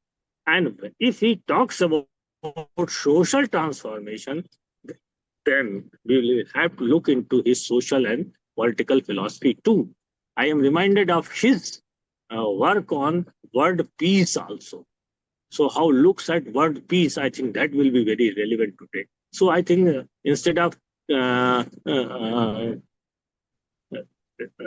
And if he talks about social transformation, then we will have to look into his social and political philosophy too. I am reminded of his work on word peace also. So how looks at word peace, I think that will be very relevant today. So I think instead of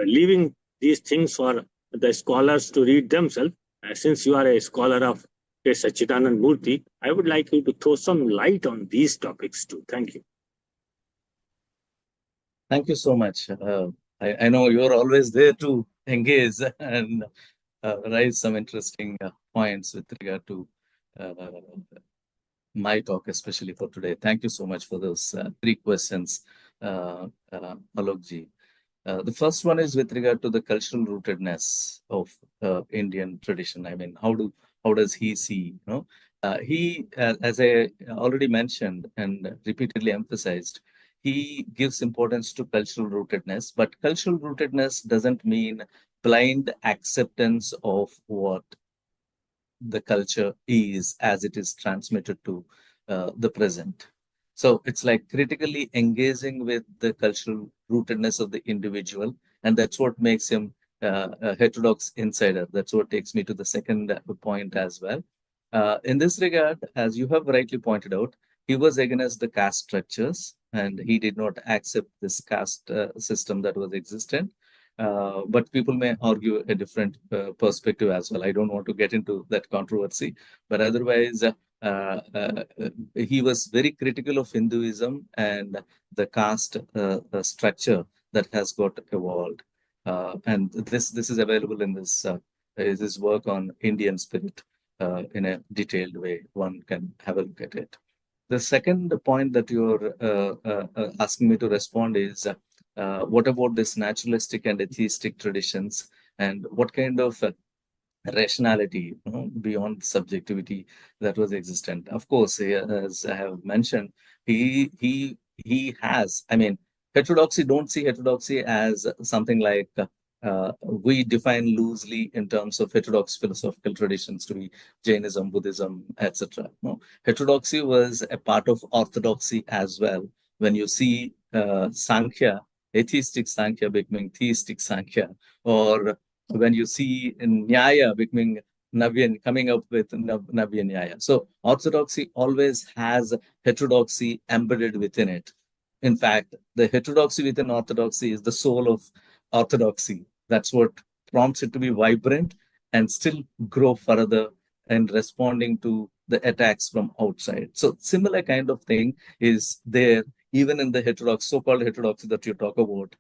leaving these things for the scholars to read themselves, since you are a scholar of Sachidanand Murthy, I would like you to throw some light on these topics too. Thank you. Thank you so much. I know you're always there to engage and raise some interesting points with regard to my talk, especially for today. Thank you so much for those three questions, Alokji. The first one is with regard to the cultural rootedness of Indian tradition. I mean, how does he see? He, as I already mentioned and repeatedly emphasized, he gives importance to cultural rootedness. But cultural rootedness doesn't mean blind acceptance of what the culture is as it is transmitted to the present. So it's like critically engaging with the cultural rootedness of the individual, and that's what makes him a heterodox insider. That's what takes me to the second point as well. In this regard, as you have rightly pointed out, he was against the caste structures, and he did not accept this caste system that was existent. But people may argue a different perspective as well. I don't want to get into that controversy, but otherwise, he was very critical of Hinduism and the caste structure that has got evolved. And this is available in this work on Indian spirit in a detailed way. One can have a look at it. The second point that you're asking me to respond is What about this naturalistic and atheistic traditions? And what kind of rationality, beyond subjectivity that was existent? Of course, as I have mentioned, he has. I mean, heterodoxy. Don't see heterodoxy as something like we define loosely in terms of heterodox philosophical traditions to be Jainism, Buddhism, etc. No, heterodoxy was a part of orthodoxy as well. When you see Sankhya, atheistic Sankhya becoming theistic Sankhya, or when you see Nyaya becoming Navya, coming up with Navya Nyaya. So orthodoxy always has heterodoxy embedded within it. In fact, the heterodoxy within orthodoxy is the soul of orthodoxy. That's what prompts it to be vibrant and still grow further and responding to the attacks from outside. So similar kind of thing is there even in the heterodox, so-called heterodoxy that you talk about.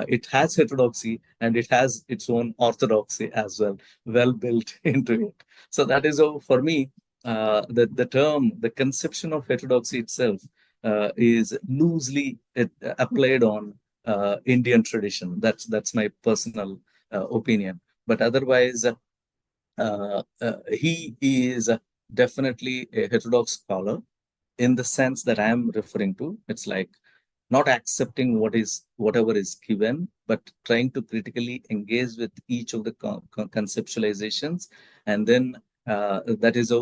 It has heterodoxy and it has its own orthodoxy as well built into it. So that is for me, the term, the conception of heterodoxy itself is loosely applied on Indian tradition. That's my personal opinion. But otherwise, he is definitely a heterodox scholar in the sense that I am referring to. It's like not accepting whatever is given, but trying to critically engage with each of the conceptualizations, and then that is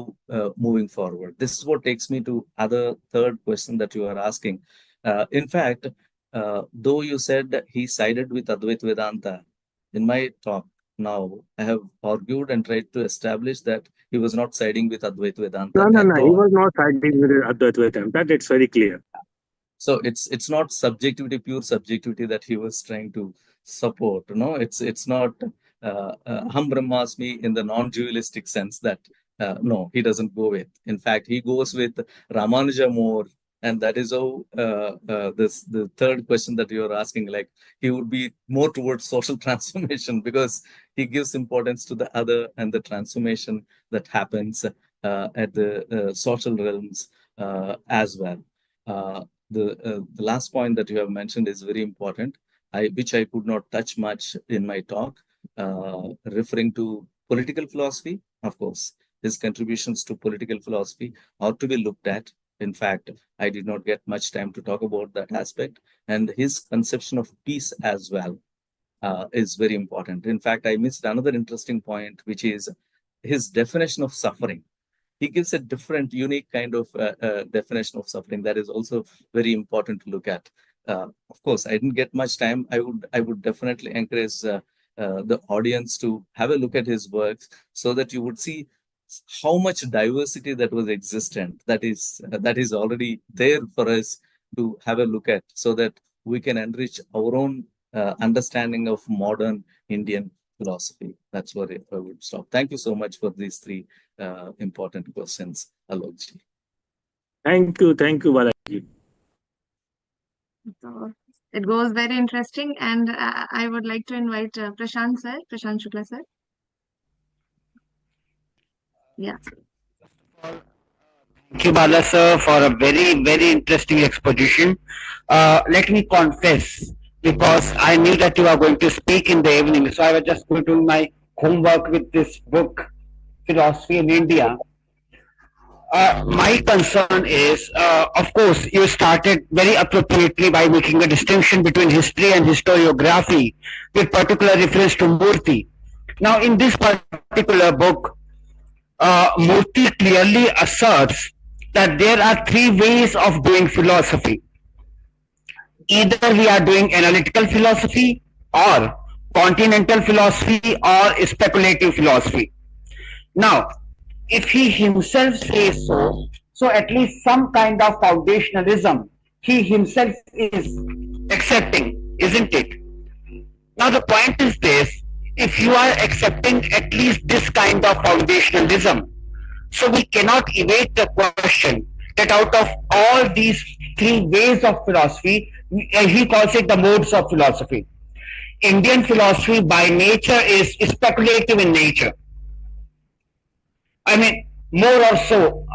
moving forward. This is what takes me to other third question that you are asking. In fact, though you said that he sided with Advaita Vedanta, in my talk now, I have argued and tried to establish that he was not siding with Advaita Vedanta No. at He all. was not siding with Advaita Vedanta. It's very clear. So it's not subjectivity, pure subjectivity that he was trying to support. No, it's not Ham Brahmasmi in the non-dualistic sense that no, he doesn't go with. In fact, he goes with Ramanuja more, and that is how the third question that you are asking, like he would be more towards social transformation because he gives importance to the other and the transformation that happens at the social realms as well. The last point that you have mentioned is very important, which I could not touch much in my talk, referring to political philosophy. Of course, his contributions to political philosophy ought to be looked at. In fact, I did not get much time to talk about that aspect. And his conception of peace as well is very important. In fact, I missed another interesting point, which is his definition of suffering. He gives a different, unique kind of definition of suffering that is also very important to look at. Of course, I didn't get much time. I would definitely encourage the audience to have a look at his works so that you would see how much diversity that was existent. That is already there for us to have a look at, so that we can enrich our own understanding of modern Indian philosophy. That's where I would stop. Thank you so much for these three important questions, Alokji. Thank you, Balaji. So it goes very interesting, and I would like to invite Prashant sir, Prashant Shukla sir. Yeah. Thank you, Bala sir, for a very, very interesting exposition. Let me confess, because I knew that you are going to speak in the evening, so I was just going to do my homework with this book, Philosophy in India. My concern is, of course, you started very appropriately by making a distinction between history and historiography, with particular reference to Murty. Now, in this particular book, Murty clearly asserts that there are three ways of doing philosophy. Either we are doing analytical philosophy, or continental philosophy, or speculative philosophy. Now, if he himself says so, so at least some kind of foundationalism he himself is accepting, isn't it? Now the point is this: if you are accepting at least this kind of foundationalism, so we cannot evade the question that out of all these three ways of philosophy, he calls it the modes of philosophy. Indian philosophy by nature is speculative in nature. I mean, more or so,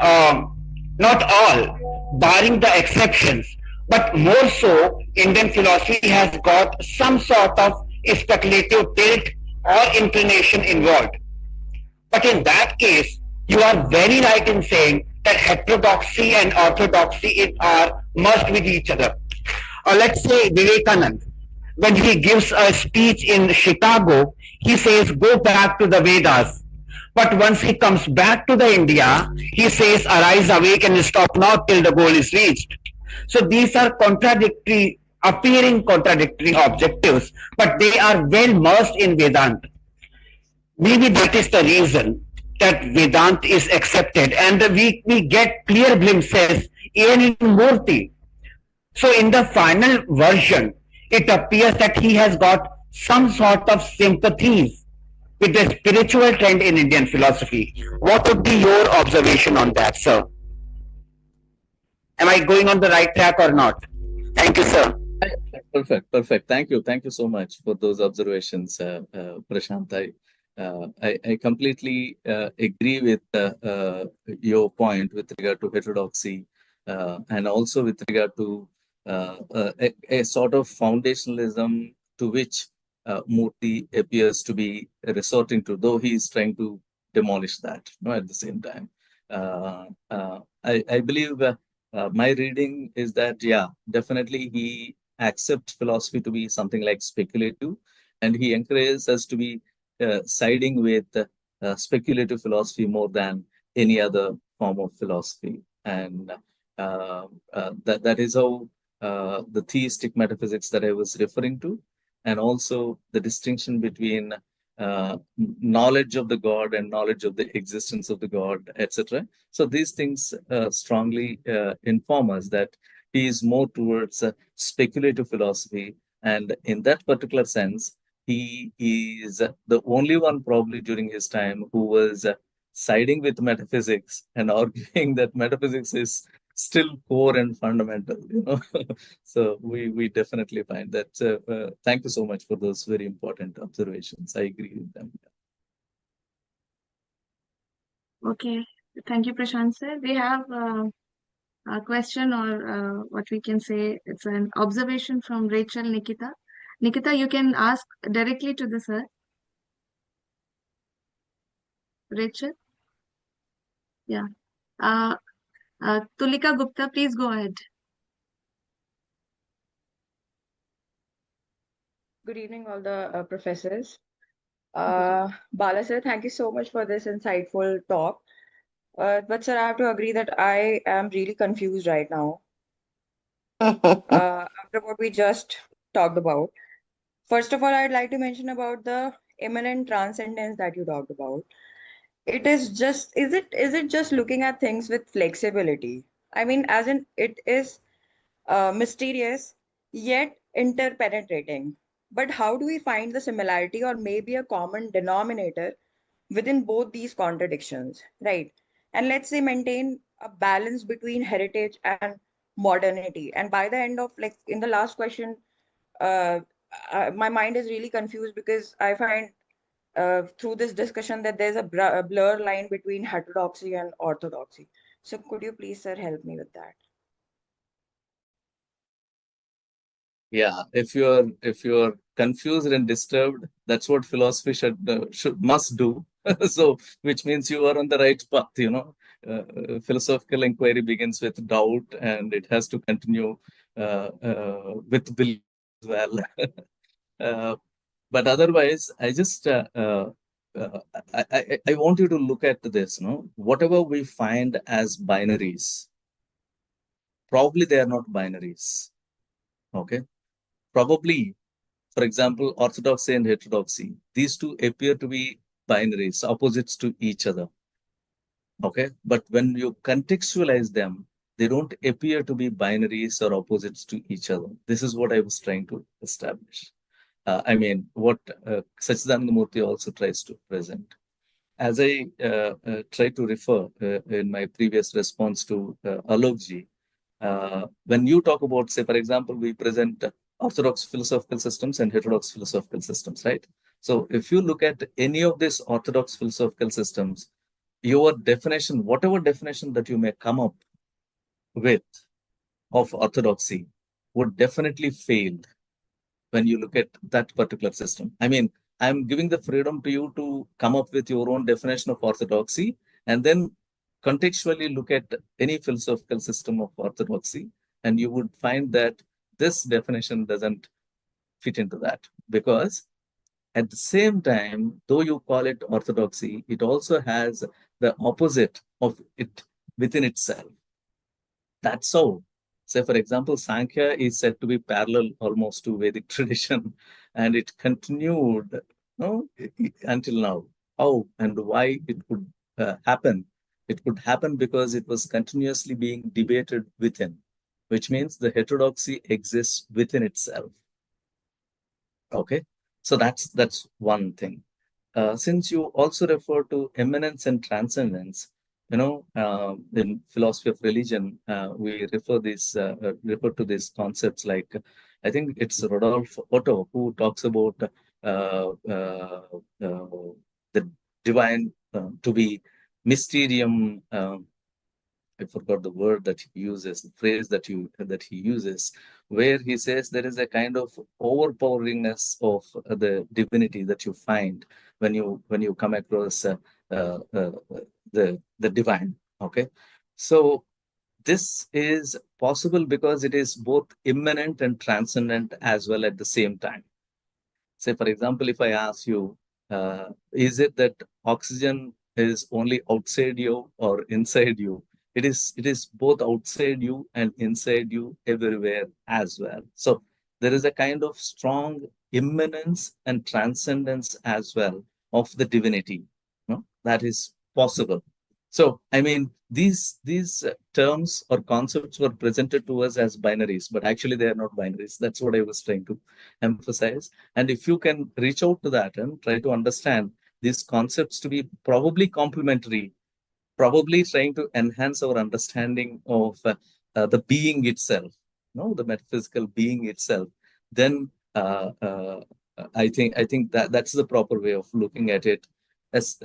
not all, barring the exceptions. But more so, Indian philosophy has got some sort of speculative tilt or inclination involved. But in that case, you are very right in saying that heterodoxy and orthodoxy are merged with each other. Let's say Vivekananda, when he gives a speech in Chicago, he says, go back to the Vedas. But once he comes back to the India, he says, arise, awake, and stop not till the goal is reached. So these are appearing contradictory objectives, but they are well merged in Vedanta. Maybe that is the reason that Vedanta is accepted, and we get clear glimpses even in Murty. So in the final version, it appears that he has got some sort of sympathies with the spiritual trend in Indian philosophy. What would be your observation on that, sir? Am I going on the right track or not? Thank you, sir. Perfect. Thank you so much for those observations, Prashant. I completely agree with your point with regard to heterodoxy and also with regard to a sort of foundationalism to which Murty appears to be resorting to, though he is trying to demolish that at the same time. I believe my reading is that, yeah, definitely he accepts philosophy to be something like speculative, and he encourages us to be siding with speculative philosophy more than any other form of philosophy. And that is how the theistic metaphysics that I was referring to, and also the distinction between knowledge of the God and knowledge of the existence of the God, etc. So these things strongly inform us that he is more towards speculative philosophy, and in that particular sense, he is the only one probably during his time who was siding with metaphysics and arguing that metaphysics is still core and fundamental, So we definitely find that. Thank you so much for those very important observations. I agree with them. Okay, thank you, Prashant sir. We have a question, or what we can say, it's an observation from Rachel Nikita. Nikita, you can ask directly to the sir. Rachel? Yeah. Tulika Gupta, please go ahead. Good evening, all the professors. Bala sir, thank you so much for this insightful talk. But sir, I have to agree that I am really confused right now after what we just talked about. First of all, I'd like to mention about the immanent transcendence that you talked about. It is just, is it just looking at things with flexibility? I mean, as in it is mysterious yet interpenetrating. But how do we find the similarity or maybe a common denominator within both these contradictions, right? And let's say maintain a balance between heritage and modernity. And by the end of, like, in the last question, uh, my mind is really confused because I find through this discussion that there's a blur line between heterodoxy and orthodoxy. So could you please, sir, help me with that? Yeah, if you're confused and disturbed, that's what philosophy must do. So, which means you are on the right path. Philosophical inquiry begins with doubt, and it has to continue with belief as well. But otherwise, I just I want you to look at this. Whatever we find as binaries, probably they are not binaries. Okay. Probably, for example, orthodoxy and heterodoxy, these two appear to be binaries, opposites to each other. Okay, but when you contextualize them, they don't appear to be binaries or opposites to each other. This is what I was trying to establish. I mean, what Sachidananda Murty also tries to present. As I try to refer in my previous response to Alokji, when you talk about, say, for example, we present orthodox philosophical systems and heterodox philosophical systems, right? So if you look at any of these orthodox philosophical systems, your definition, whatever definition that you may come up with of orthodoxy, would definitely fail when you look at that particular system. I mean, I'm giving the freedom to you to come up with your own definition of orthodoxy and then contextually look at any philosophical system of orthodoxy, and you would find that this definition doesn't fit into that, because at the same time, though you call it orthodoxy, it also has the opposite of it within itself. That's how. Say, for example, Sankhya is said to be parallel almost to Vedic tradition, and it continued until now. How and why it could happen? It could happen because it was continuously being debated within, which means the heterodoxy exists within itself. Okay, so that's one thing. Since you also refer to immanence and transcendence, in philosophy of religion, we refer to these concepts like, I think it's Rodolphe Otto who talks about the divine to be mysterium. I forgot the word that he uses, the phrase that he uses, where he says there is a kind of overpoweringness of the divinity that you find when you come across the divine. Okay, so this is possible because it is both immanent and transcendent as well at the same time. Say, for example, if I ask you, is it that oxygen is only outside you or inside you? It is both outside you and inside you everywhere as well. So there is a kind of strong immanence and transcendence as well of the divinity. That is possible. So, I mean, these terms or concepts were presented to us as binaries, but actually they are not binaries. That's what I was trying to emphasize. And if you can reach out to that and try to understand these concepts to be probably complementary, probably trying to enhance our understanding of the being itself, the metaphysical being itself, then I think that's the proper way of looking at it, as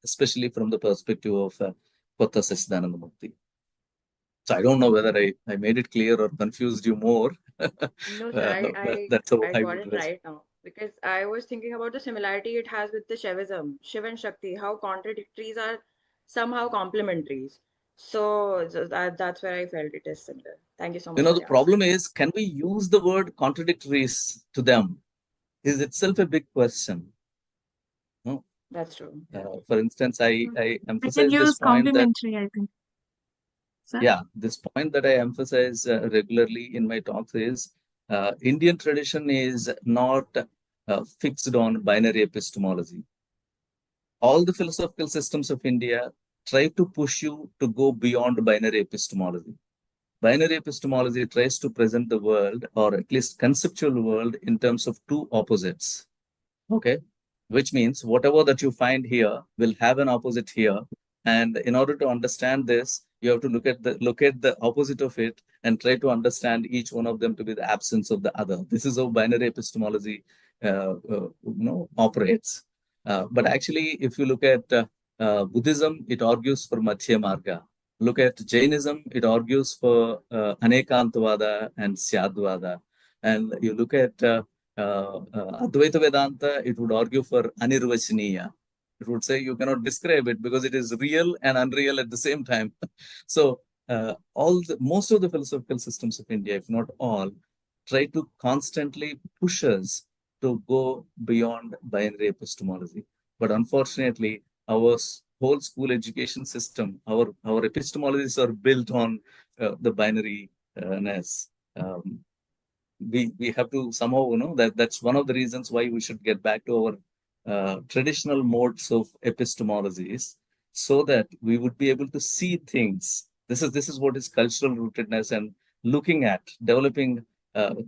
especially from the perspective of Kotta Sachidananda Murty. So I don't know whether I made it clear or confused you more. No, sir, That's how I I got would it right now, because I was thinking about the similarity it has with the Shaivism, Shiv and Shakti, how contradictories are somehow complementaries. So that's where I felt it is similar. Thank you so much for The the answer. problem is, can we use the word contradictories to them? Is itself a big question. No? That's true. For instance, I We can emphasize this use point that, complementary, I think. Sir? yeah, this point that I emphasize regularly in my talks is Indian tradition is not fixed on binary epistemology. All the philosophical systems of India try to push you to go beyond binary epistemology. Binary epistemology tries to present the world, or at least conceptual world, in terms of two opposites. Okay, which means whatever that you find here will have an opposite here, and in order to understand this, you have to look at the opposite of it and try to understand each one of them to be the absence of the other. This is how binary epistemology operates. But actually, if you look at Buddhism, it argues for Madhya Marga. Look at Jainism, it argues for Anekantavada and Syadvada. And you look at Advaita Vedanta, it would argue for Anirvachaniya. It would say you cannot describe it because it is real and unreal at the same time. So most of the philosophical systems of India, if not all, try to constantly push us to go beyond binary epistemology. But unfortunately, our whole school education system, our epistemologies are built on the binary-ness. We have to somehow that's one of the reasons why we should get back to our traditional modes of epistemologies, so that we would be able to see things. This is what is cultural rootedness, and looking at developing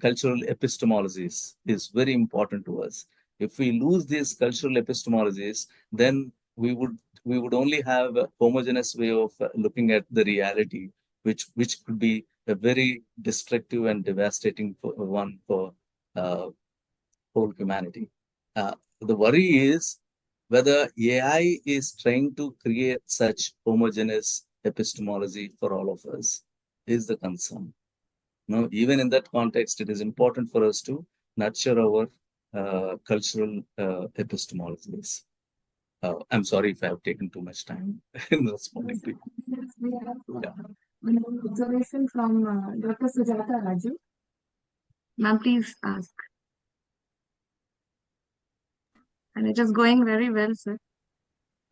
cultural epistemologies is very important to us. If we lose these cultural epistemologies, then we would only have a homogeneous way of looking at the reality, which could be a very destructive and devastating one for whole humanity. The worry is whether AI is trying to create such homogeneous epistemology for all of us is the concern. No, even in that context, it is important for us to nurture our cultural epistemologies. I'm sorry if I have taken too much time in responding to you. Yes, we have one observation from Dr. Sujata Raju. Ma'am, please ask. And it is going very well, sir.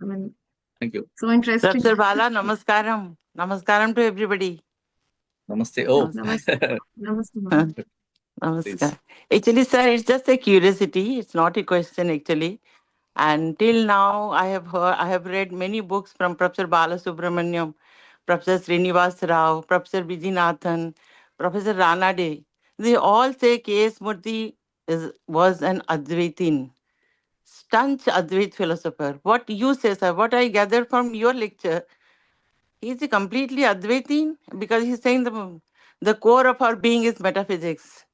I mean, Thank you. so interesting. Professor Bala, namaskaram. Namaskaram to everybody. Namaste. Oh, Namaste. Namaste, ma'am. Namaskar. Actually, sir, it's just a curiosity. It's not a question, actually. And till now, I have read many books from Professor Bala Subramaniam, Professor Srinivas Rao, Professor Vijinathan, Professor Ranade. They all say K.S. Murty was an Advaitin, staunch Advait philosopher. What you say, sir, what I gather from your lecture, he's a completely Advaitin because he's saying the core of our being is metaphysics.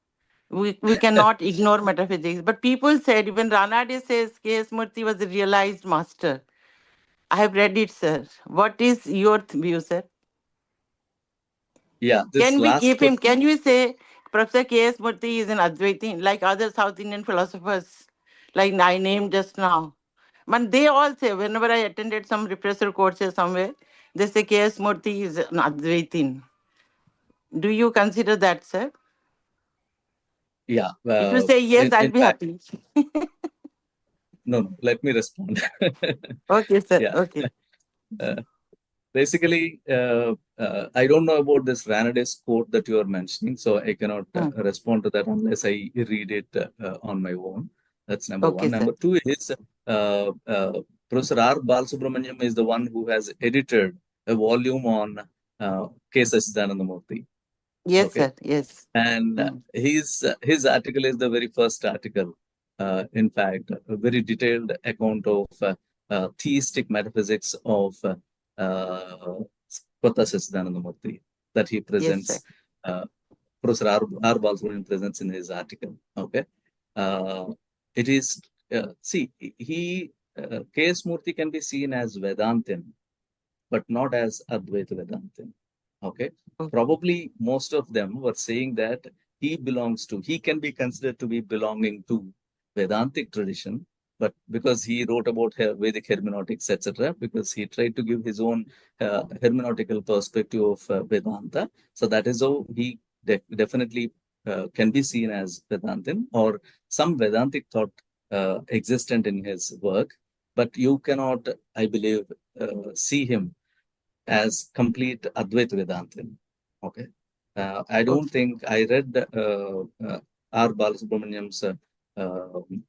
We cannot ignore metaphysics. But people said, even Ranade says K.S. Murty was a realized master. I have read it, sir. What is your view, sir? yeah. This Can we last give him, can you say Professor K.S. Murty is an Advaitin, like other South Indian philosophers, like I named just now? But they all say, whenever I attended some refresher courses somewhere, they say K.S. Murty is an Advaitin. Do you consider that, sir? Yeah. If you say yes, I'll in be fact, happy. no, let me respond. Okay, sir. Yeah. Okay. Basically, I don't know about this Ranade's quote that you are mentioning, so I cannot respond to that unless I read it on my own. That's number Okay, one. Number sir. two is Professor R. Balasubramaniam is the one who has edited a volume on K. Sachidanandamurti. Yes, Okay. sir. Yes. And his article is the very first article. In fact, a very detailed account of theistic metaphysics of Kotta Sachidanandamurti that he presents. Yes, Professor R. Balasubramanian presents in his article. Okay, it is see he K.S. Murthy can be seen as Vedantin, but not as Advaita Vedantin. Okay, probably most of them were saying that he can be considered to be belonging to Vedantic tradition, but because he wrote about Vedic hermeneutics, etc., because he tried to give his own hermeneutical perspective of Vedanta, so that is how he definitely can be seen as Vedantin or some Vedantic thought existent in his work, but you cannot, I believe, see him as complete Advaita Vedantin. Okay. I don't think I read R. Balasubramaniam's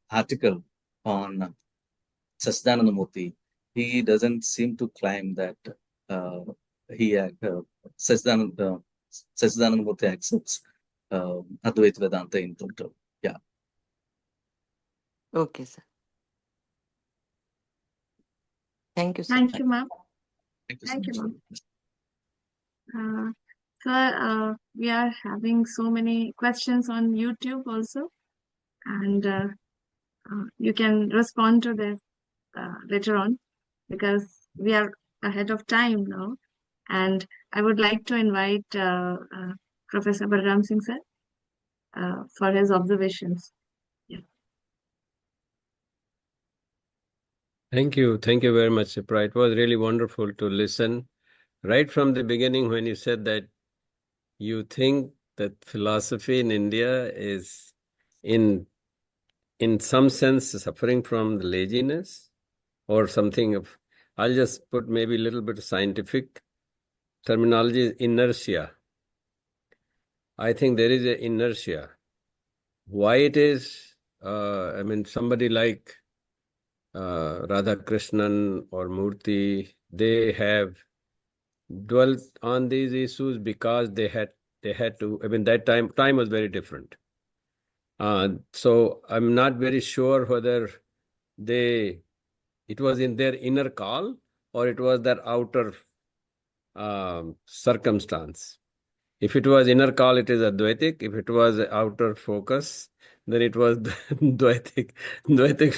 article on Sachidanandamurti. He doesn't seem to claim that Sachidanandamurti accepts Advaita Vedanta in total. Yeah. Okay, sir. Thank you, sir. Thank you, ma'am. Thank you so much. Sir, we are having so many questions on YouTube also, and you can respond to this later on because we are ahead of time now. And I would like to invite Professor Balram Singh sir for his observations. Yeah. Thank you. Thank you very much, Sipra. It was really wonderful to listen right from the beginning when you said that you think that philosophy in India is in some sense suffering from the laziness or something of, I'll just put maybe a little bit of scientific terminology, inertia. I think there is an inertia. Why it is, I mean, somebody like Radhakrishnan or Murty, they have dwelt on these issues because they had to, I mean, that time was very different. So I'm not very sure whether it was in their inner call or it was their outer circumstance. If it was inner call, it is Advaitic. If it was outer focus, then it was Dvaitic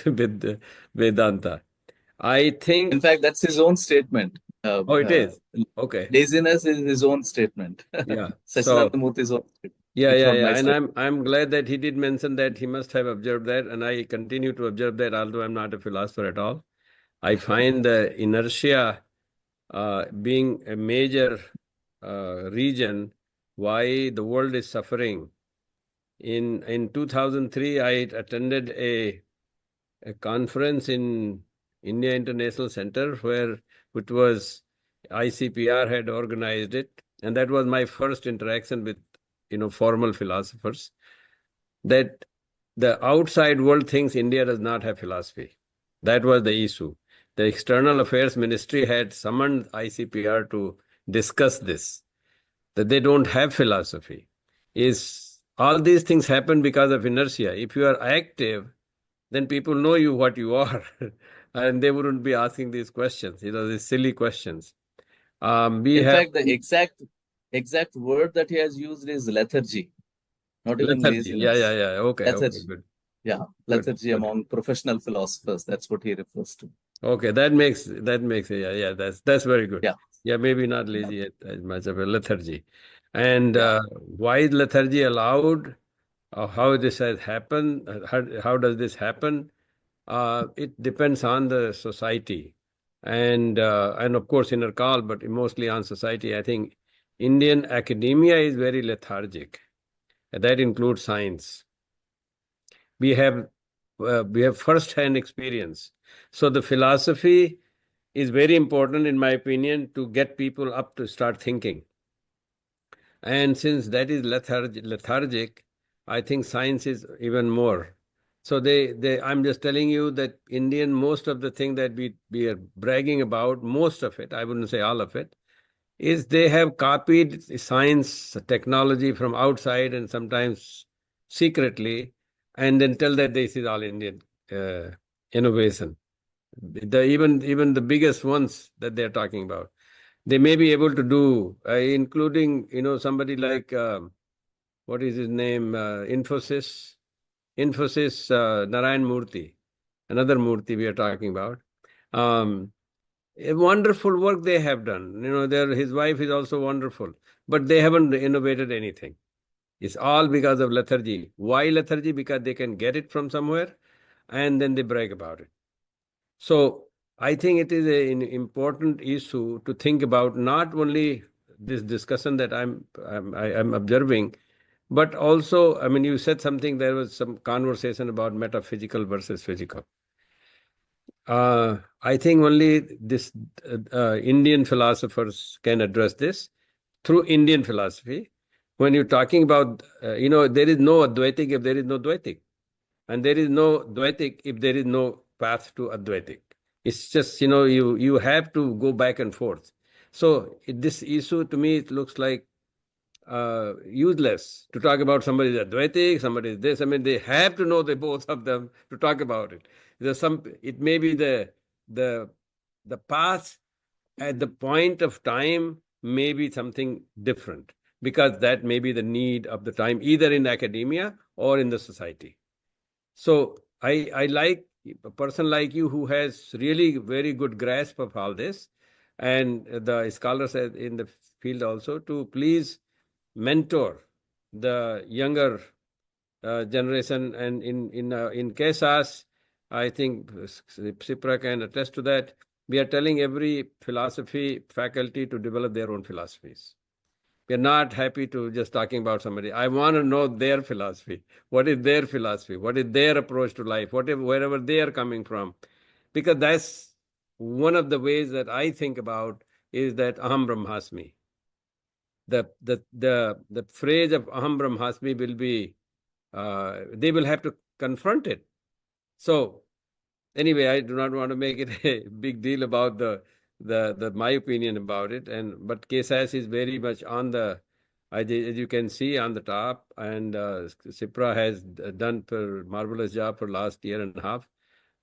with Vedanta. I think... In fact, that's his own statement. Oh, it is? Okay. Laziness is his own statement. Yeah. Sachidanandamurti's own statement. Yeah, It's yeah, not yeah. my And study. I'm glad that he did mention that he must have observed that, and I continue to observe that, although I'm not a philosopher at all. I find the inertia being a major reason why the world is suffering. In 2003, I attended a conference in India International Center which was ICCR had organized it, and that was my first interaction with formal philosophers. That the outside world thinks India does not have philosophy. That was the issue. The External Affairs Ministry had summoned ICCR to discuss this, that they don't have philosophy. Is all these things happen because of inertia. If you are active, then people know you what you are, and they wouldn't be asking these questions, these silly questions. We In have fact, the exact word that he has used is lethargy, not even lethargy. Yeah, yeah, laziness. yeah. Okay, Lethargy. good. Yeah, Good, lethargy good. among professional philosophers. That's what he refers to. Okay, that makes yeah, that's very good. Yeah. Yeah, maybe not Yeah. lazy as much of a lethargy. And Yeah. why is lethargy allowed? How this has happened? How does this happen? It depends on the society, and of course inner call, but mostly on society. I think Indian academia is very lethargic. That includes science. We have first-hand experience. So the philosophy is very important, in my opinion, to get people up to start thinking. And since that is lethargic, I think science is even more. So I'm just telling you that Indian, most of the thing that we are bragging about, most of it, I wouldn't say all of it, is they have copied science, technology from outside and sometimes secretly, and then tell that this is all Indian innovation. Even the biggest ones that they're talking about, they may be able to do, including somebody like what is his name, Infosys Narayan Murthy, another Murthy we are talking about. A wonderful work they have done. His wife is also wonderful, but they haven't innovated anything. It's all because of lethargy. Why lethargy? Because they can get it from somewhere, and then they brag about it. So I think it is an important issue to think about, not only this discussion that I'm observing, but also, I mean, you said something, there was some conversation about metaphysical versus physical. I think only this Indian philosophers can address this through Indian philosophy. When you're talking about, there is no Advaitic if there is no Dvaitic. And there is no Dvaitic if there is no path to Advaitic. It's just, you have to go back and forth. So this issue, to me, it looks like useless to talk about somebody is Advaitic, somebody is this. I mean, they have to know the both of them to talk about it. It may be the path at the point of time may be something different, because that may be the need of the time, either in academia or in the society. So I like a person like you who has really very good grasp of all this, and the scholars in the field also, to please mentor the younger generation. And in Kesas, I think Sipra can attest to that. We are telling every philosophy faculty to develop their own philosophies. We're not happy to just talking about somebody. I want to know their philosophy. What is their philosophy? What is their approach to life? Wherever they are coming from. Because that's one of the ways that I think about, is that Aham Brahmasmi. The phrase of Aham Brahmasmi will be, they will have to confront it. So anyway, I do not want to make it a big deal about my opinion about it. But KSAS is very much on the, as you can see, on the top, and Sipra has done a marvelous job for last year and a half.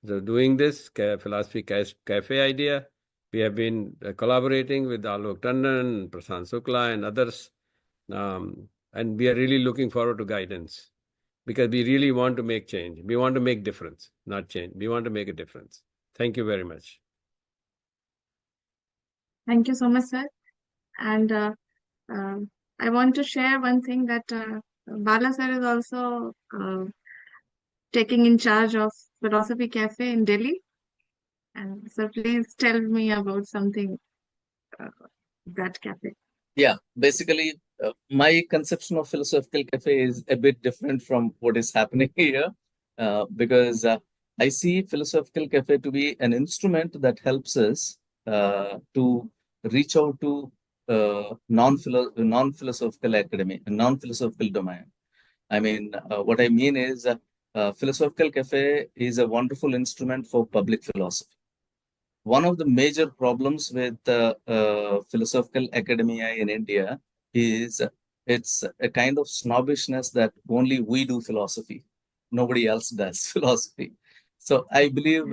So doing this philosophy cafe idea, we have been collaborating with Alok Tandon, Prasant Sukla, and others, and we are really looking forward to guidance, because we really want to make change. We want to make difference, not change. We want to make a difference. Thank you very much. Thank you so much, sir. And I want to share one thing that Bala sir is also taking in charge of Philosophy Cafe in Delhi. And so please tell me about something that cafe. Yeah, basically, my conception of philosophical cafe is a bit different from what is happening here, because I see philosophical cafe to be an instrument that helps us to reach out to non-philosophical academy, non-philosophical domain. I mean, what I mean is, philosophical cafe is a wonderful instrument for public philosophy. One of the major problems with philosophical academia in India is it's a kind of snobbishness that only we do philosophy, nobody else does philosophy. So I believe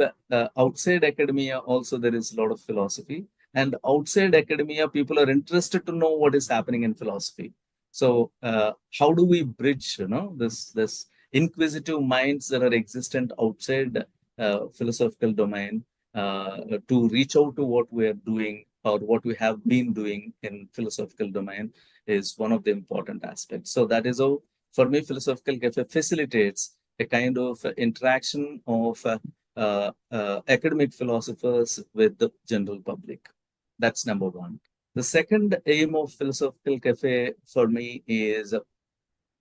outside academia also there is a lot of philosophy, and outside academia people are interested to know what is happening in philosophy. So how do we bridge, this inquisitive minds that are existent outside philosophical domain to reach out to what we are doing or what we have been doing in philosophical domain is one of the important aspects. So that is how, for me, philosophical cafe facilitates a kind of interaction of academic philosophers with the general public. That's number one. The second aim of philosophical cafe for me is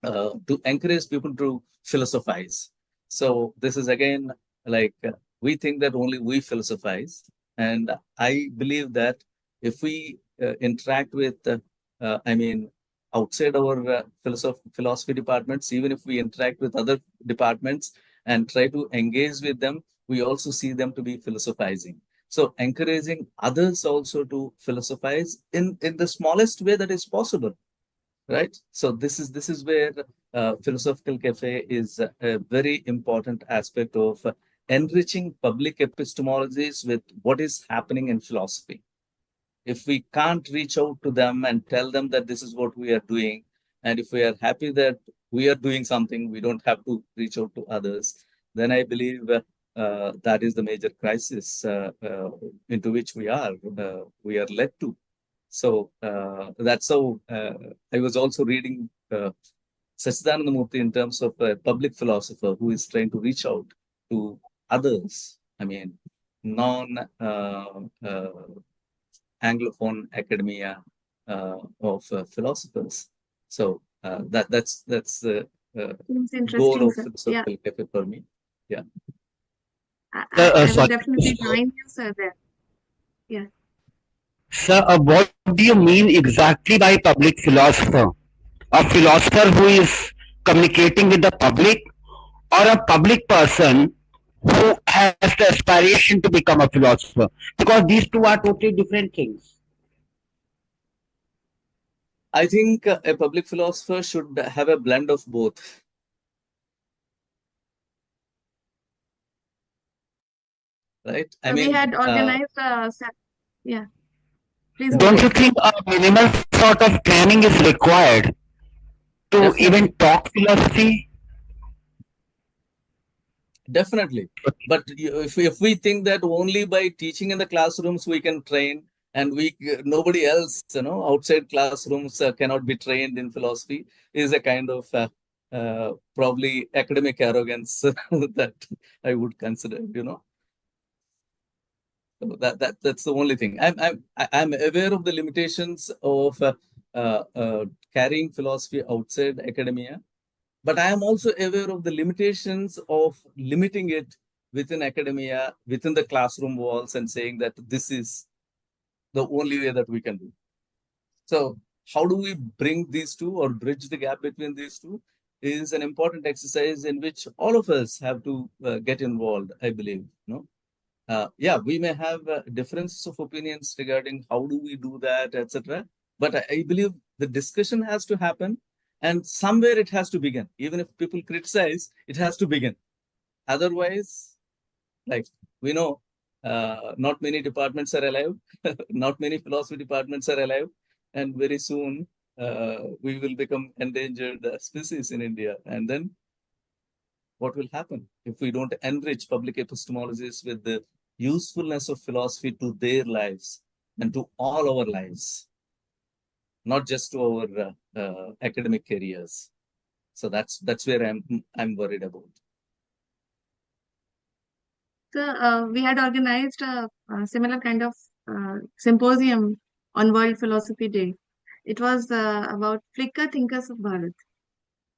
to encourage people to philosophize. So this is again like we think that only we philosophize, and I believe that if we interact with, I mean, outside our philosophy departments, even if we interact with other departments and try to engage with them, we also see them to be philosophizing. So encouraging others also to philosophize in the smallest way that is possible, right? So this is where philosophical cafe is a very important aspect of enriching public epistemologies with what is happening in philosophy. If we can't reach out to them and tell them that this is what we are doing, and if we are happy that we are doing something, we don't have to reach out to others, then I believe that is the major crisis into which we are led to. So that's how I was also reading Sachidananda Murty in terms of a public philosopher who is trying to reach out to others. I mean, non-Anglophone academia of philosophers. So that's the goal of philosophical cafe for me. Yeah. I will definitely join you, sir, there. Yeah. Sir, what do you mean exactly by public philosopher? A philosopher who is communicating with the public, or a public person who has the aspiration to become a philosopher? Because these two are totally different things. I think a public philosopher should have a blend of both. Right? So we had organized yeah. Please don't you think a minimal sort of training is required to Definitely. even talk philosophy? Definitely. But if we think that only by teaching in the classrooms we can train, and nobody else, outside classrooms cannot be trained in philosophy, is a kind of probably academic arrogance that I would consider, So that's the only thing. I'm aware of the limitations of carrying philosophy outside academia, but I am also aware of the limitations of limiting it within academia, within the classroom walls, and saying that this is the only way that we can do. So how do we bring these two or bridge the gap between these two is an important exercise in which all of us have to get involved, I believe. Yeah, we may have differences of opinions regarding how do we do that, etc. But I believe the discussion has to happen, and somewhere it has to begin. Even if people criticize, it has to begin. Otherwise, like we know, not many departments are alive, not many philosophy departments are alive, and very soon we will become endangered species in India. And then what will happen if we don't enrich public epistemologies with the usefulness of philosophy to their lives and to all our lives, not just to our academic careers? So that's where I'm worried about. So we had organized a similar kind of symposium on World Philosophy Day. It was about flicker thinkers of Bharat,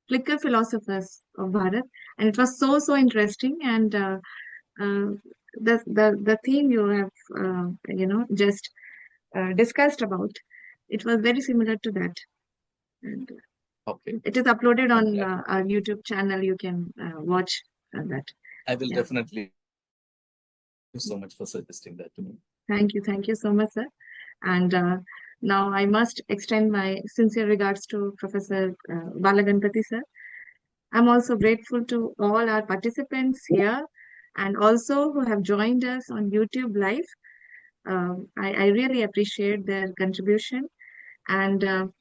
flicker philosophers of Bharat, and it was so interesting. And the theme you have just discussed about, it was very similar to that. And Okay. it is uploaded on our YouTube channel. You can watch that. I will definitely. Thank you so much for suggesting that to me. Thank you so much, sir. And now I must extend my sincere regards to Professor Balaganapathi, sir. I'm also grateful to all our participants here and also who have joined us on YouTube Live. I really appreciate their contribution, and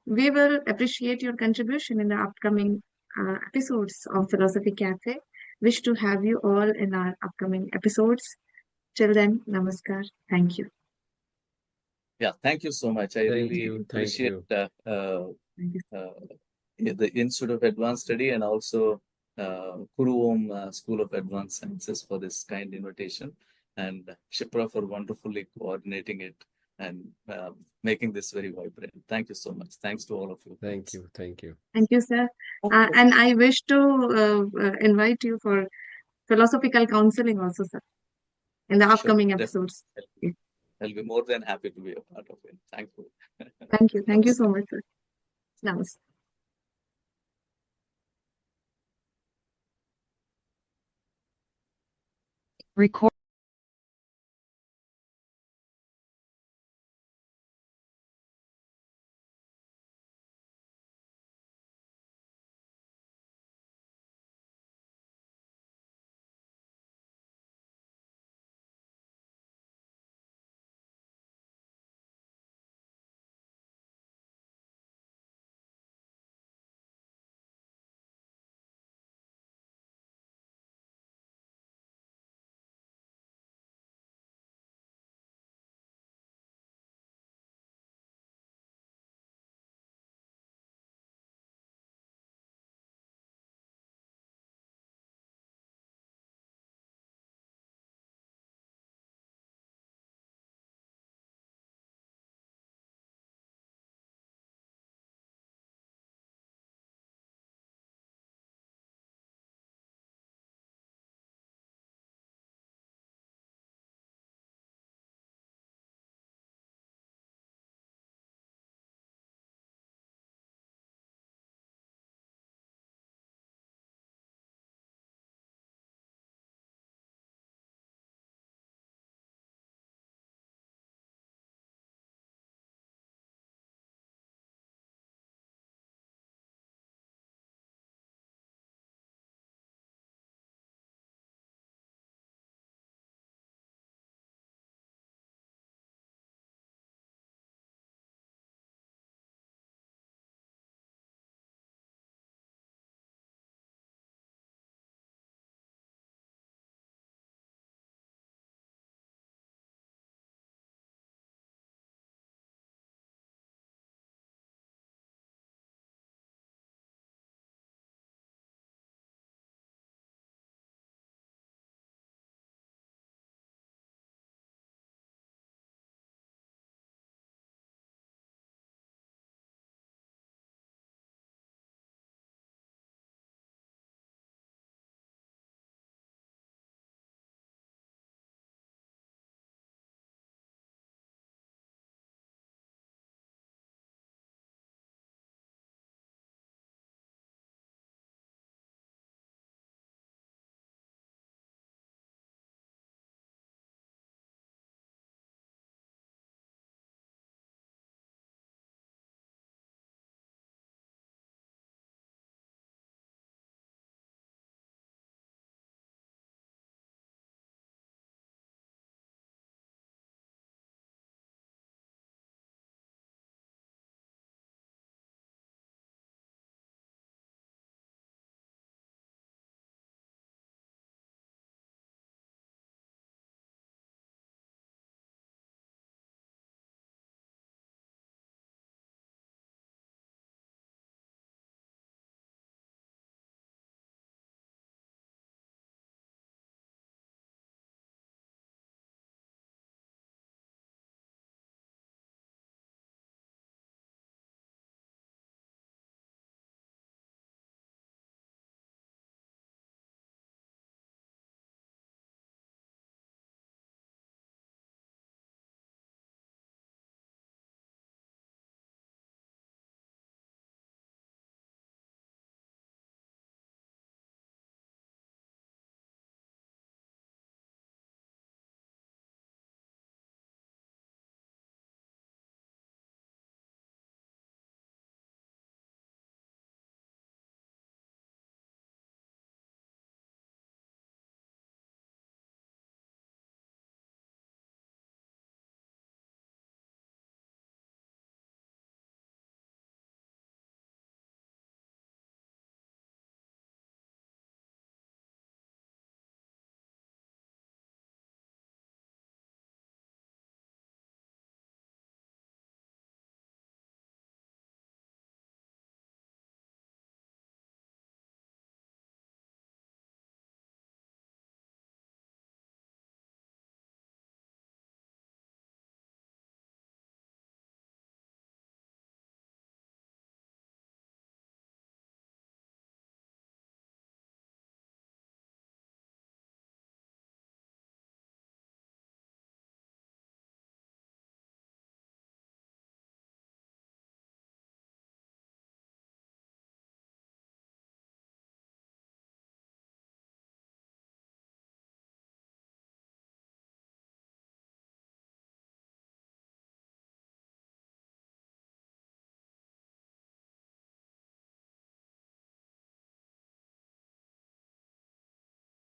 we will appreciate your contribution in the upcoming episodes of Philosophy Cafe. Wish to have you all in our upcoming episodes. Till then, namaskar. Thank you. Yeah, thank you so much. I really appreciate the Institute of Advanced Study and also Kuruvom School of Advanced Sciences for this kind invitation, and Shipra for wonderfully coordinating it and making this very vibrant. Thank you so much. Thanks to all of you. Thank you. Thank you, sir. And I wish to invite you for philosophical counseling also, sir, in the upcoming episodes. I'll be more than happy to be a part of it. Thank you. Thank you so much, sir. Namaste. Record.